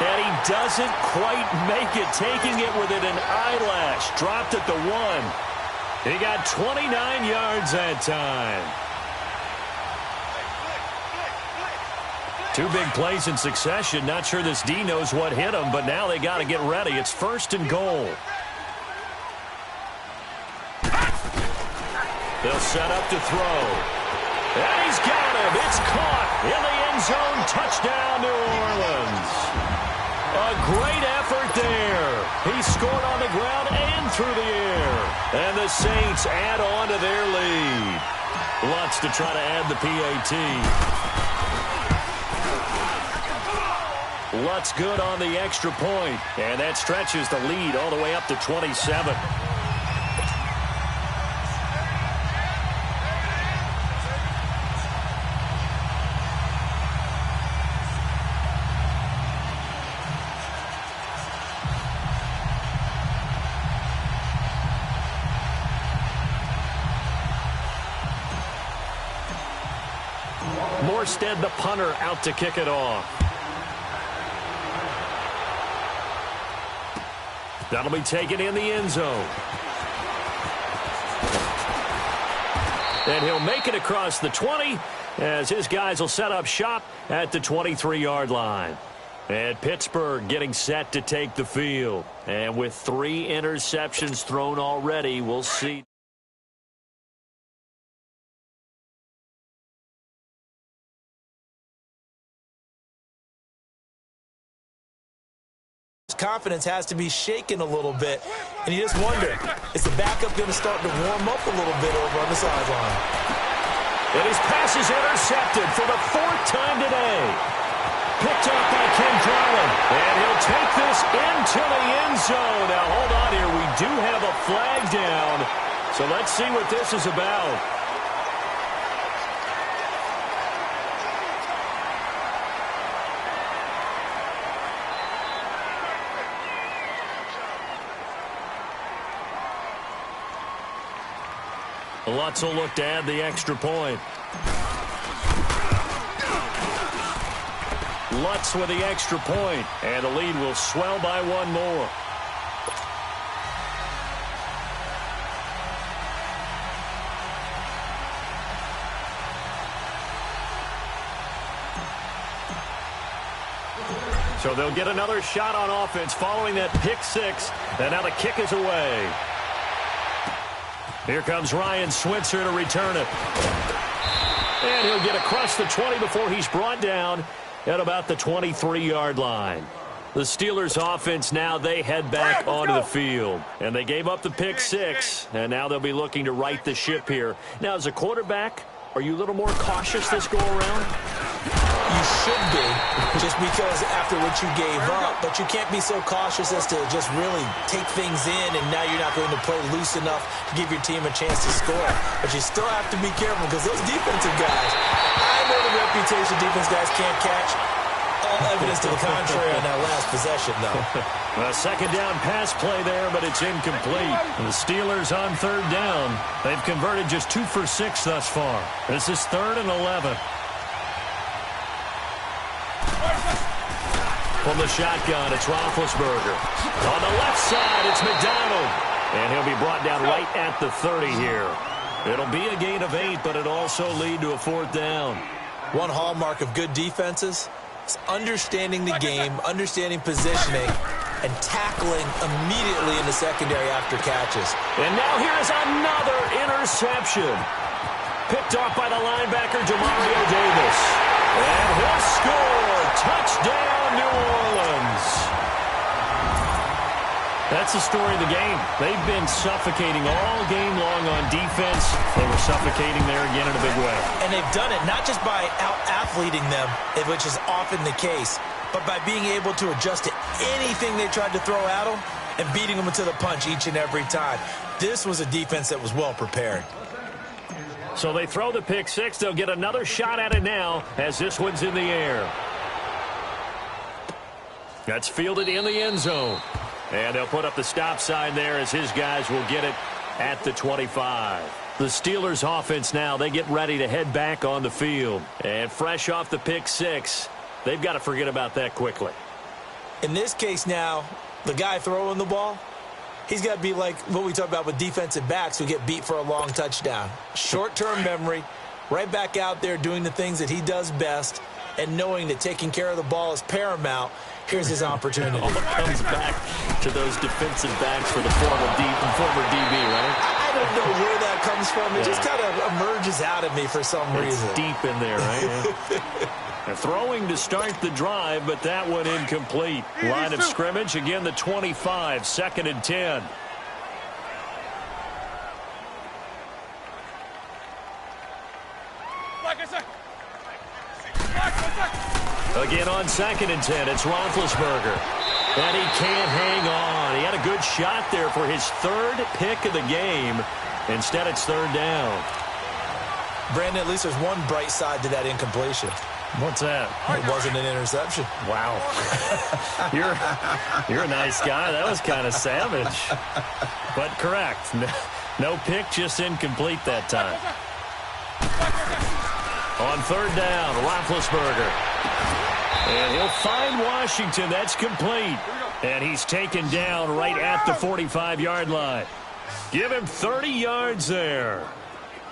And he doesn't quite make it, taking it within an eyelash. Dropped at the 1. He got 29 yards that time. 2 big plays in succession. Not sure this D knows what hit him, but now they got to get ready. It's 1st and goal. They'll set up to throw. And he's got him. It's caught in the end zone. Touchdown, New Orleans. A great effort there. He scored on the ground and through the air. And the Saints add on to their lead. Lutz to try to add the PAT. Lutz good on the extra point. And that stretches the lead all the way up to 27. Morstead, the punter, out to kick it off. That'll be taken in the end zone. And he'll make it across the 20 as his guys will set up shop at the 23-yard line. And Pittsburgh getting set to take the field. And with 3 interceptions thrown already, we'll see. Confidence has to be shaken a little bit, and you just wonder, is the backup going to start to warm up a little bit over on the sideline? And his pass is intercepted for the 4th time today. Picked up by Ken Carlin, and he'll take this into the end zone. Now hold on here, we do have a flag down, so let's see what this is about. Lutz will look to add the extra point. Lutz with the extra point, and the lead will swell by 1 more. So they'll get another shot on offense following that pick 6, and now the kick is away. Here comes Ryan Switzer to return it. And he'll get across the 20 before he's brought down at about the 23-yard line. The Steelers offense now, they head back onto the field. And they gave up the pick 6, and now they'll be looking to right the ship here. Now, as a quarterback, are you a little more cautious this go-around? You should be, just because after what you gave up. But you can't be so cautious as to just really take things in, and now you're not going to play loose enough to give your team a chance to score. But you still have to be careful because those defensive guys, I know the reputation defense guys can't catch. All evidence to the contrary on that last possession, though. A second down pass play there, but it's incomplete. The Steelers on third down. They've converted just 2 for 6 thus far. This is 3rd and 11. From the shotgun, it's Roethlisberger. On the left side, it's McDonald. And he'll be brought down right at the 30 here. It'll be a gain of 8, but it'll also lead to a 4th down. One hallmark of good defenses is understanding the game, understanding positioning, and tackling immediately in the secondary after catches. And now here is another interception. Picked off by the linebacker, Demario Davis. And he'll score. Touchdown, New Orleans. That's the story of the game. They've been suffocating all game long on defense. They were suffocating there again in a big way. And they've done it not just by out-athleting them, which is often the case, but by being able to adjust to anything they tried to throw at them and beating them to the punch each and every time. This was a defense that was well prepared. So they throw the pick six. They'll get another shot at it now as this one's in the air. That's fielded in the end zone. And they'll put up the stop sign there as his guys will get it at the 25. The Steelers offense now, they get ready to head back on the field. And fresh off the pick six, they've got to forget about that quickly. In this case now, the guy throwing the ball, he's got to be like what we talk about with defensive backs who get beat for a long touchdown. Short-term memory, right back out there doing the things that he does best, and knowing that taking care of the ball is paramount. Here's his opportunity. All comes back to those defensive backs for the former DB, right? I don't know where that comes from. It just kind of emerges out of me for some reason. It's deep in there, right? Yeah. Throwing to start the drive, but that one incomplete. Line of scrimmage, again the 25, 2nd and 10. Again on 2nd and 10, it's Roethlisberger. And he can't hang on. He had a good shot there for his 3rd pick of the game. Instead, it's 3rd down. Brandon, at least there's one bright side to that incompletion. What's that? It wasn't an interception. Wow. You're a nice guy. That was kind of savage. But correct. No pick, just incomplete that time. On 3rd down, Roethlisberger. And he'll find Washington. That's complete. And he's taken down right at the 45-yard line. Give him 30 yards there.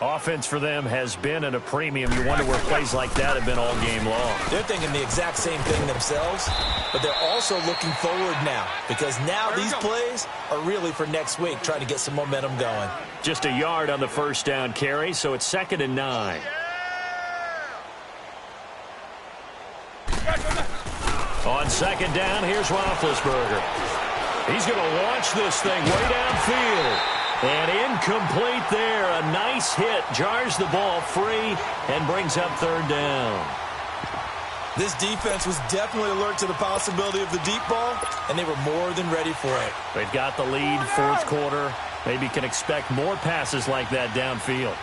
Offense for them has been at a premium. You wonder where plays like that have been all game long. They're thinking the exact same thing themselves, but they're also looking forward now because now these plays are really for next week, trying to get some momentum going. Just a yard on the 1st down carry, so it's 2nd and 9. On 2nd down, here's Roethlisberger. He's going to launch this thing way downfield. And incomplete there. A nice hit. Jars the ball free and brings up 3rd down. This defense was definitely alert to the possibility of the deep ball, and they were more than ready for it. They've got the lead, 4th quarter. Maybe can expect more passes like that downfield.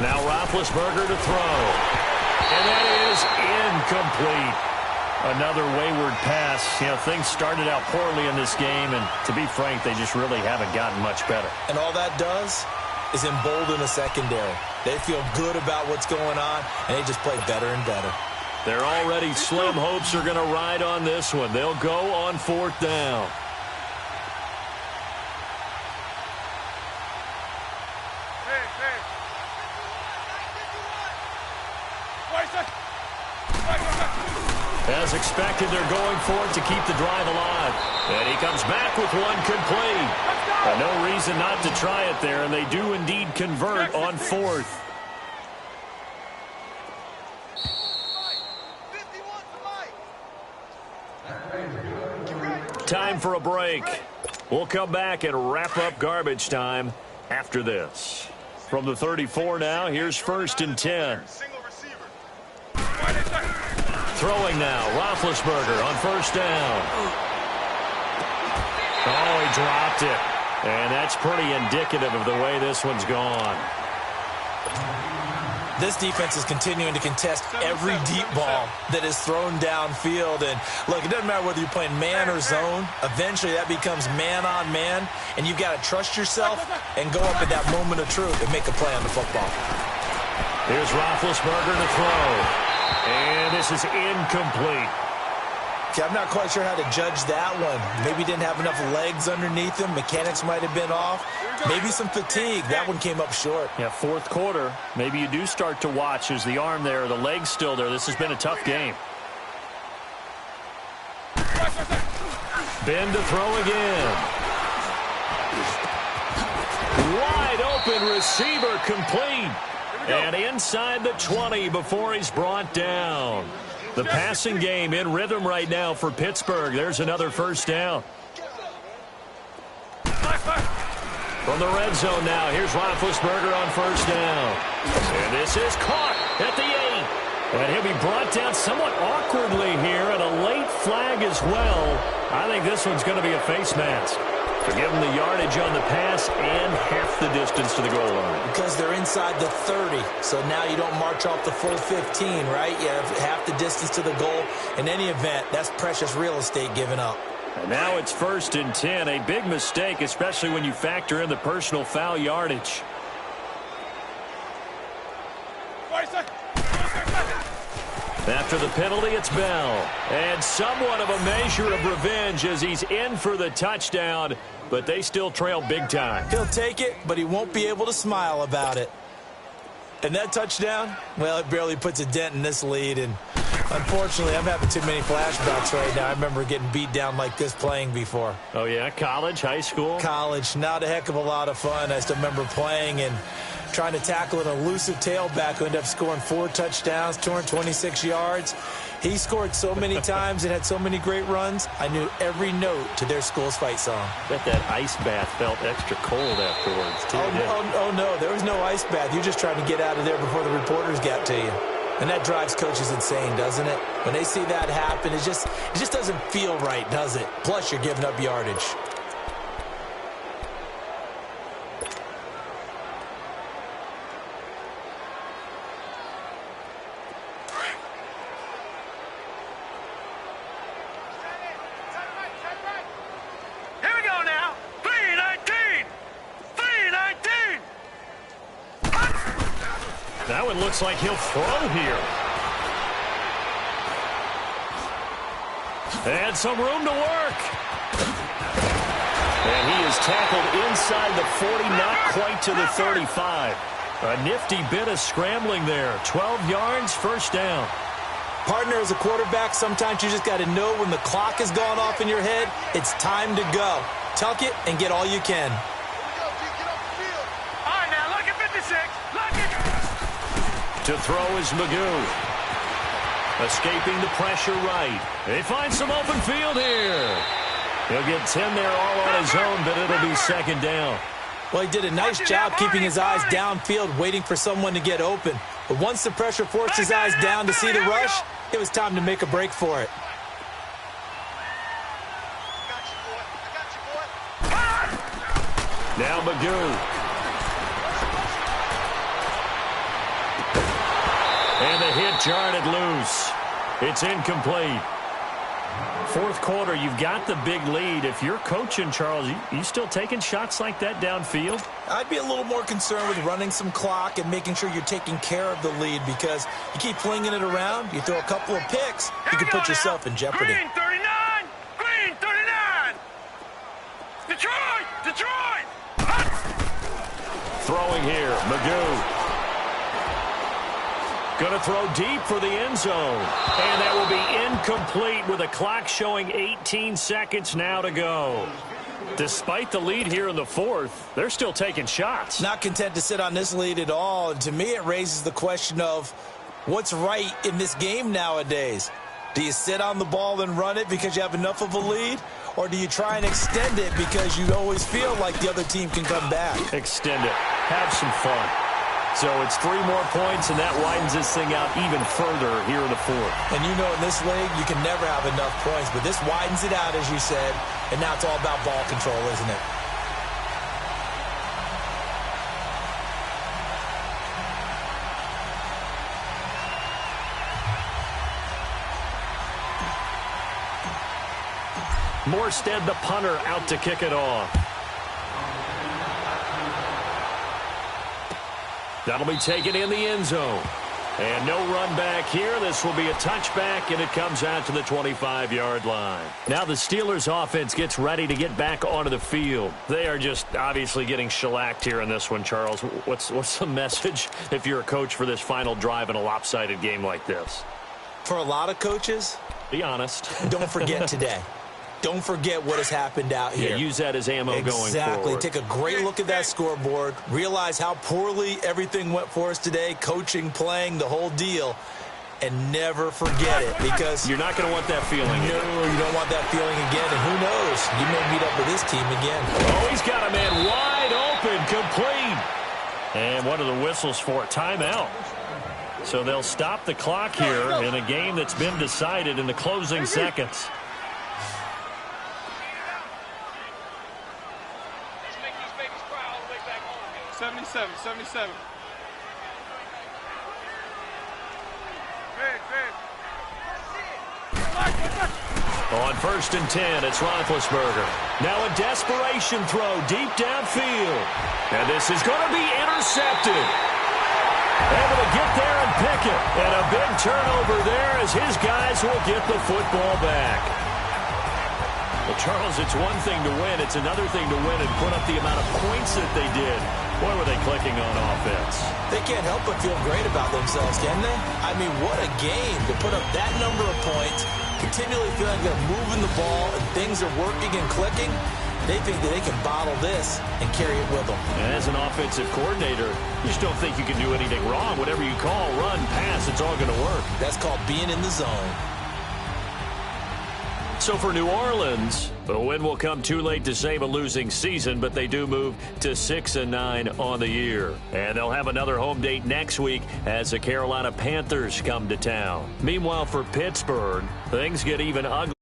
Now Roethlisberger to throw. And that is incomplete. Another wayward pass. You know, things started out poorly in this game, and to be frank, they just really haven't gotten much better. And all that does is embolden the secondary. They feel good about what's going on, and they just play better and better. Their already slim hopes are going to ride on this one. They'll go on 4th down. As expected, they're going for it to keep the drive alive. And he comes back with one complete. No reason not to try it there, and they do indeed convert on 4th. Time for a break. We'll come back and wrap up garbage time after this. From the 34 now, here's 1st and 10. Throwing now, Roethlisberger on 1st down. Oh, he dropped it. And that's pretty indicative of the way this one's gone. This defense is continuing to contest every deep ball that is thrown downfield. And, look, it doesn't matter whether you're playing man or zone. Eventually, that becomes man-on-man, and you've got to trust yourself and go up at that moment of truth and make a play on the football. Here's Roethlisberger to throw. And this is incomplete. Okay, I'm not quite sure how to judge that one. Maybe didn't have enough legs underneath him. Mechanics might have been off. Maybe some fatigue. That one came up short. Yeah, 4th quarter. Maybe you do start to watch as the arm there, the leg's still there. This has been a tough game. Ben to throw again. Wide open receiver complete. And inside the 20 before he's brought down. The passing game in rhythm right now for Pittsburgh. There's another 1st down. From the red zone now, here's Roethlisberger on 1st down. And this is caught at the 8. And he'll be brought down somewhat awkwardly here, and a late flag as well. I think this one's going to be a face mask. To give him the yardage on the pass and half the distance to the goal line. Because they're inside the 30, so now you don't march off the full 15, right? You have half the distance to the goal. In any event, that's precious real estate given up. And now it's 1st and 10, a big mistake, especially when you factor in the personal foul yardage. After the penalty, it's Bell. And somewhat of a measure of revenge as he's in for the touchdown, but they still trail big time. He'll take it, but he won't be able to smile about it. And that touchdown, well, it barely puts a dent in this lead. And unfortunately, I'm having too many flashbacks right now. I remember getting beat down like this playing before. Oh, yeah? College, high school? College. Not a heck of a lot of fun. I still remember playing and trying to tackle an elusive tailback who ended up scoring 4 touchdowns, 226 yards. He scored so many times and had so many great runs, I knew every note to their school's fight song. Bet that ice bath felt extra cold afterwards, too. Oh, no, there was no ice bath. You're just trying to get out of there before the reporters got to you. And that drives coaches insane, doesn't it? When they see that happen, it just doesn't feel right, does it? Plus, you're giving up yardage. That one looks like he'll throw here. And some room to work. And he is tackled inside the 40, not quite to the 35. A nifty bit of scrambling there. 12 yards, 1st down. Partner, as a quarterback, sometimes you just got to know when the clock has gone off in your head, it's time to go. Tuck it and get all you can. All right, now, look at 56. Look at... To throw is Magoo. Escaping the pressure right. They find some open field here. He'll get 10 there all on his own, but it'll be 2nd down. Well, he did a nice job keeping his eyes downfield, waiting for someone to get open. But once the pressure forced his eyes down to see the rush, it was time to make a break for it. Now Magoo. And the hit jarred it loose. It's incomplete. 4th quarter, you've got the big lead. If you're coaching, Charles, you still taking shots like that downfield? I'd be a little more concerned with running some clock and making sure you're taking care of the lead, because you keep flinging it around, you throw a couple of picks, you can put yourself in jeopardy. Green 39! Green 39! Detroit! Detroit! Throwing here, Magoo. Going to throw deep for the end zone. And that will be incomplete with the clock showing 18 seconds now to go. Despite the lead here in the 4th, they're still taking shots. Not content to sit on this lead at all. And to me, it raises the question of what's right in this game nowadays. Do you sit on the ball and run it because you have enough of a lead? or do you try and extend it because you always feel like the other team can come back? Extend it. Have some fun. So it's 3 more points, and that widens this thing out even further here in the fourth. And you know in this league, you can never have enough points, but this widens it out, as you said, and now it's all about ball control, isn't it? Morstead, the punter, out to kick it off. That'll be taken in the end zone. And no run back here. This will be a touchback, and it comes out to the 25-yard line. Now the Steelers' offense gets ready to get back onto the field. They are just obviously getting shellacked here in this one, Charles. What's the message if you're a coach for this final drive in a lopsided game like this? For a lot of coaches, be honest. Don't forget today. Don't forget what has happened out here. Yeah, use that as ammo going forward. Exactly. Take a great look at that scoreboard. Realize how poorly everything went for us today. Coaching, playing, the whole deal. And never forget it, because you're not going to want that feeling again. No, you don't want that feeling again. And who knows? You may meet up with this team again. Oh, he's got a man wide open, complete. And what are the whistles for? Timeout. So they'll stop the clock here in a game that's been decided in the closing seconds. 77. On 1st and 10, it's Roethlisberger. Now a desperation throw deep downfield. And this is going to be intercepted. Able to get there and pick it. And a big turnover there as his guys will get the football back. Well, Charles, it's one thing to win. It's another thing to win and put up the amount of points that they did. Boy, were they clicking on offense. They can't help but feel great about themselves, can they? I mean, what a game to put up that number of points, continually feel like they're moving the ball and things are working and clicking. They think that they can bottle this and carry it with them. And as an offensive coordinator, you just don't think you can do anything wrong. Whatever you call, run, pass, it's all going to work. That's called being in the zone. So for New Orleans, the win will come too late to save a losing season, but they do move to 6-9 on the year. And they'll have another home date next week as the Carolina Panthers come to town. Meanwhile, for Pittsburgh, things get even uglier.